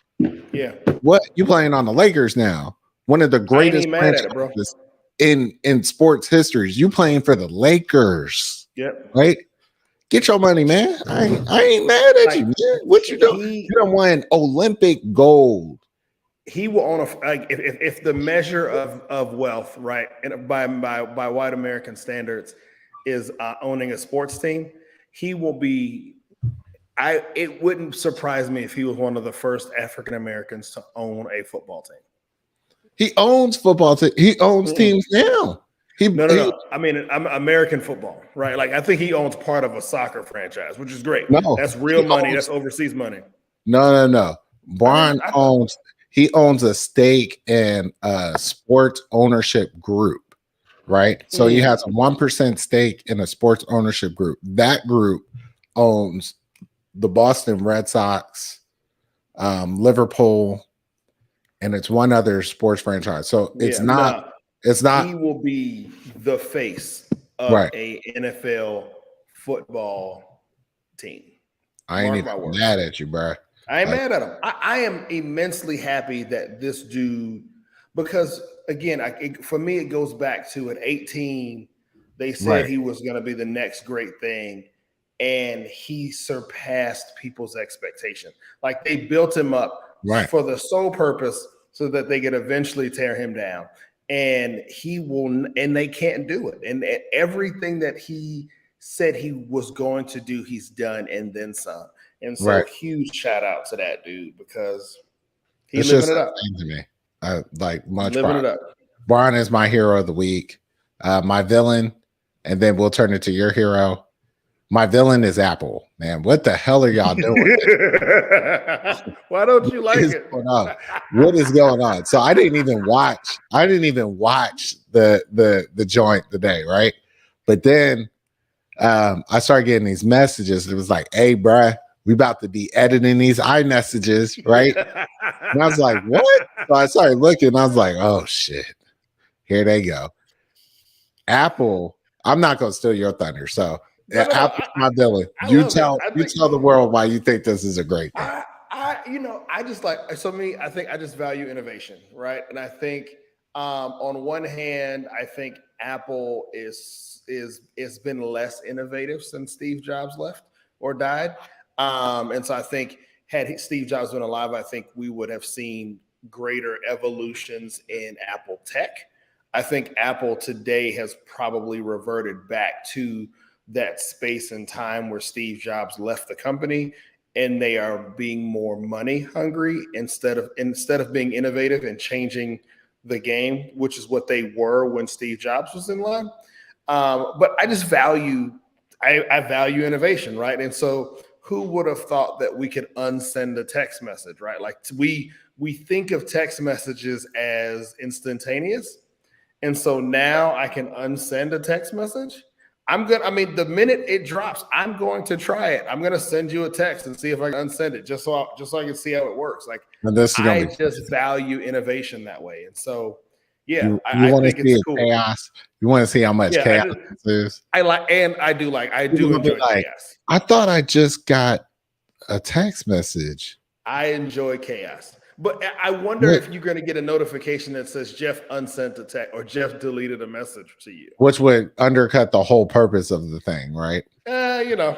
A: Yeah.
B: What? You playing on the Lakers now? One of the greatest
A: mad at it, bro.
B: franchises in sports histories. You playing for the Lakers.
A: Yep.
B: Right? Get your money, man. I ain't mad at you, man. What you doing? You done won Olympic gold.
A: He will own if the measure of wealth, right, and by white American standards, is owning a sports team, he will be. It wouldn't surprise me if he was one of the first African Americans to own a football team.
B: He owns football. He owns teams now.
A: No. I mean, I'm American football, right? Like I think he owns part of a soccer franchise, which is great.
B: No,
A: that's real money. That's overseas money.
B: No. Brian owns. He owns a stake in a sports ownership group, right? So he has a 1% stake in a sports ownership group. That group owns the Boston Red Sox, Liverpool, and it's one other sports franchise. So it's not. He will be the face of a NFL football team. I ain't even mad at you, bro.
A: I ain't mad at him. I am immensely happy that this dude, because again, for me, it goes back to at 18, they said he was going to be the next great thing, and he surpassed people's expectation. Like they built him up for the sole purpose so that they could eventually tear him down, and he will, and they can't do it. And everything that he said he was going to do, he's done, and then some. And so huge shout out to that dude because he's living it up.
B: To me. Like much
A: living it up.
B: Brian is my hero of the week. My villain, and then we'll turn it to your hero. My villain is Apple. Man, what the hell are y'all doing?
A: Why don't you like it?
B: What is going on? So I didn't even watch the joint today, right? But then I started getting these messages. It was like, hey, bruh, we about to be editing these iMessages, right? And I was like, what? So I started looking. I was like, oh, shit. Here they go. Apple, I'm not going to steal your thunder. So Apple's my villain. You tell the world why you think this is a great thing.
A: I just like, so me, I think I just value innovation, right? And I think on one hand, I think Apple is been less innovative since Steve Jobs left or died. And so I think had Steve Jobs been alive, I think we would have seen greater evolutions in Apple tech. I think Apple today has probably reverted back to that space and time where Steve Jobs left the company, and they are being more money hungry instead of being innovative and changing the game, which is what they were when Steve Jobs was in line. But I just value innovation, right? And so who would have thought that we could unsend a text message, right? Like we think of text messages as instantaneous. And so now I can unsend a text message. The minute it drops, I'm going to try it. I'm going to send you a text and see if I can unsend it just so I can see how it works. Like I just value innovation that way. And so, Yeah,
B: You
A: I
B: want to
A: think
B: see
A: it's
B: a
A: cool.
B: chaos. You want to see how much
A: Yeah,
B: chaos this is.
A: I
B: People
A: do
B: gonna be
A: enjoy
B: like,
A: chaos.
B: I thought I just got a text message.
A: I enjoy chaos. But I wonder
B: What?
A: if you're going to get a notification that says Jeff unsent a text or Jeff deleted a message to you.
B: Which would undercut the whole purpose of the thing, right?
A: You know,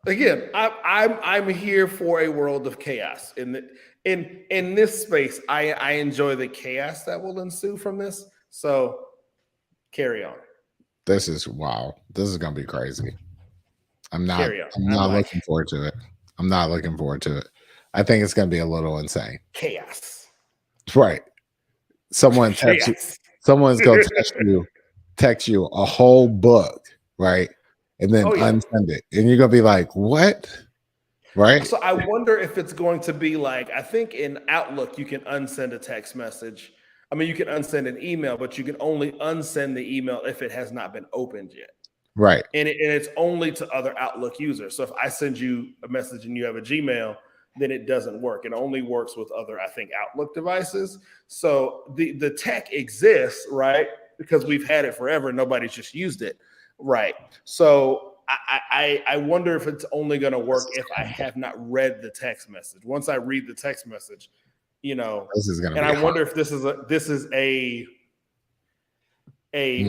A: again, I'm here for a world of chaos. In this space, I enjoy the chaos that will ensue from this. So carry on.
B: This is wow. This is gonna be crazy. I'm not
A: Carry on.
B: I'm
A: I'm
B: not
A: like
B: looking forward to it. I'm not looking forward to it. I think it's gonna be a little insane.
A: chaos.
B: Right. Someone texts you,
A: Chaos.
B: someone's gonna text you a whole book, right? And then
A: Oh yeah.
B: unsend it. And you're gonna be like, what? Right?
A: So I wonder if it's going to be like, I think in Outlook, you can unsend a text message. I mean, you can unsend an email, but you can only unsend the email if it has not been opened yet.
B: Right.
A: And it's only to other Outlook users. So if I send you a message and you have a Gmail, then it doesn't work. It only works with other, I think, Outlook devices. So the tech exists, right? Because we've had it forever. Nobody's just used it. Right. So I wonder if it's only going to work if I have not read the text message. Once I read the text message,
B: This is gonna
A: and
B: be
A: I
B: hard.
A: wonder if this is a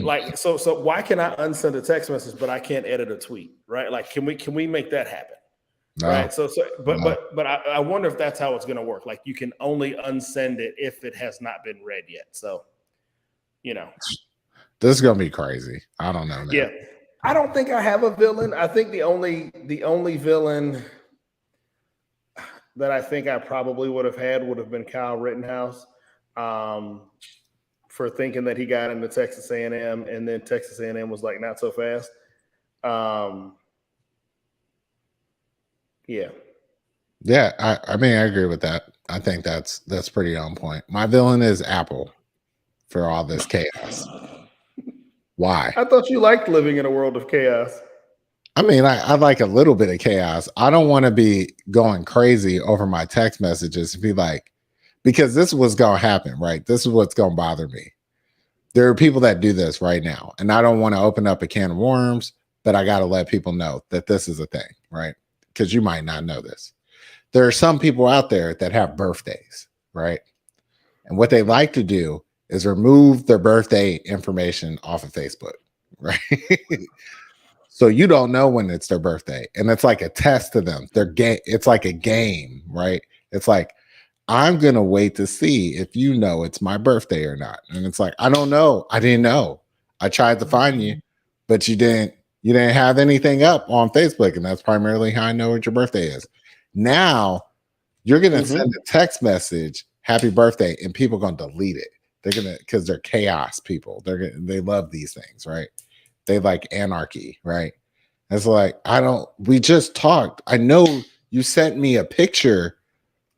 A: like so why can I unsend a text message but I can't edit a tweet, right? Like can we make that happen?
B: No,
A: Right. So
B: no.
A: but I wonder if that's how it's going to work. Like you can only unsend it if it has not been read yet. So
B: This is gonna be crazy. I don't know. Man.
A: yeah. I don't think I have a villain. I think the only villain that I think I probably would have had would have been Kyle Rittenhouse, for thinking that he got into Texas A&M and then Texas A&M was like not so fast. Yeah.
B: Yeah, I mean I agree with that. I think that's pretty on point. My villain is Apple for all this chaos. Why?
A: I thought you liked living in a world of chaos.
B: I mean, I like a little bit of chaos. I don't want to be going crazy over my text messages and be like, because this is what's going to happen, right? This is what's going to bother me. There are people that do this right now, and I don't want to open up a can of worms, but I got to let people know that this is a thing, right? Because you might not know this. There are some people out there that have birthdays, right? And what they like to do is remove their birthday information off of Facebook, right? So you don't know when it's their birthday, and it's like a test to them. It's like a game, right? It's like I'm gonna wait to see if you know it's my birthday or not. And it's like I don't know. I didn't know. I tried to find you, but you didn't. You didn't have anything up on Facebook, and that's primarily how I know what your birthday is. Now you're gonna send a text message, "Happy birthday," and people are gonna delete it. They're gonna because they're chaos people. They love these things, right? They like anarchy, right? It's like, we just talked. I know you sent me a picture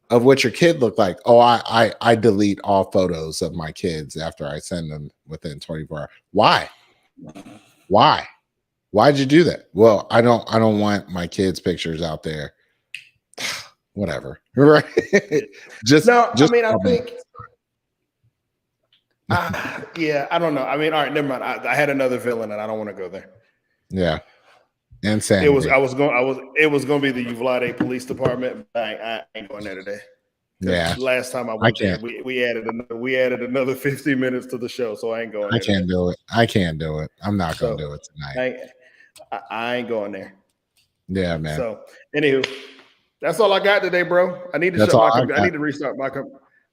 B: of what your kid looked like. Oh, I delete all photos of my kids after I send them within 24 hours. Why? Why'd you do that? Well, I don't want my kids' pictures out there. Whatever. Right. just
A: I mean, I think yeah, I don't know. I mean, all right, never mind. I had another villain, and I don't want to go there.
B: Yeah, insanity.
A: It was going to be the Uvalde Police Department. But I ain't going there today.
B: Yeah.
A: Last time I went there, we added another 50 minutes to the show, so I ain't going.
B: I can't do it. I can't do it. I'm not going to do it tonight.
A: I ain't going there.
B: Yeah, man.
A: So, anywho, that's all I got today, bro. I need to I need to restart my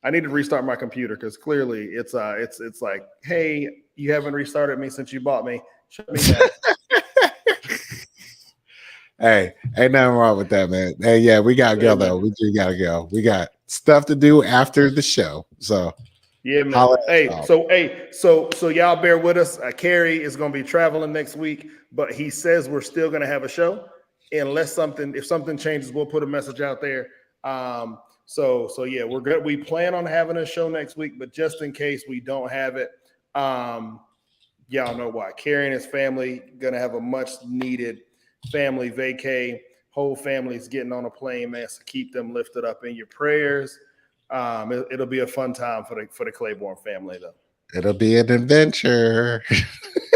A: I need to restart my computer because clearly it's like, hey, you haven't restarted me since you bought me. Shut me down.
B: Hey, ain't nothing wrong with that, man. Hey, yeah, we gotta go though. We do gotta go. We got stuff to do after the show. So
A: yeah, man. So y'all bear with us. Kerry is gonna be traveling next week, but he says we're still gonna have a show unless if something changes, we'll put a message out there. So yeah, we're good. We plan on having a show next week, but just in case we don't have it, y'all know why. Kerry and his family gonna have a much needed family vacay. Whole family's getting on a plane, man. So keep them lifted up in your prayers. It'll be a fun time for the Claiborne family, though.
B: It'll be an adventure.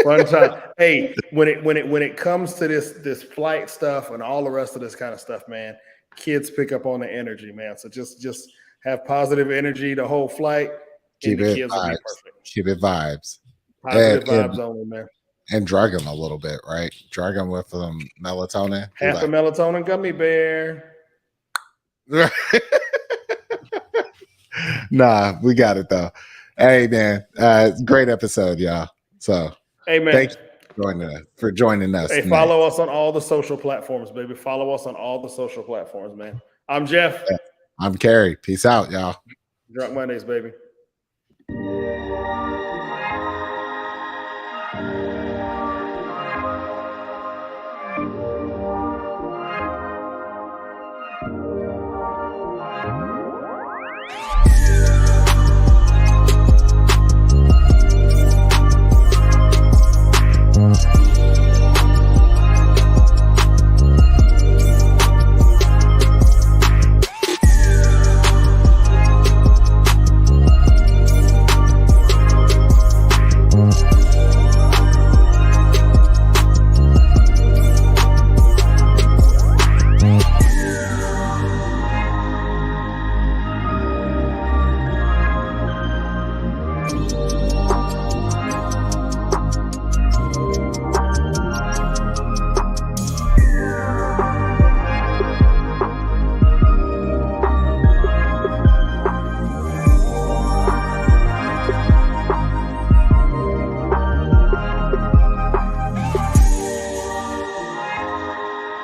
A: Fun time. Hey, when it comes to this flight stuff and all the rest of this kind of stuff, man, kids pick up on the energy, man. So just have positive energy the whole flight, and
B: Keep
A: the
B: it
A: kids will be
B: vibes.
A: perfect.
B: Keep it vibes.
A: Positive
B: And-
A: vibes only, man.
B: And drug them a little bit, right? Drug them with melatonin.
A: Half a melatonin gummy bear.
B: Nah, we got it though. Hey man, great episode, y'all. So
A: Hey, man.
B: thanks for joining us.
A: Hey, follow us on all the social platforms, baby. Follow us on all the social platforms, man. I'm Jeff.
B: I'm Carrie. Peace out, y'all.
A: Drunk Mondays, baby.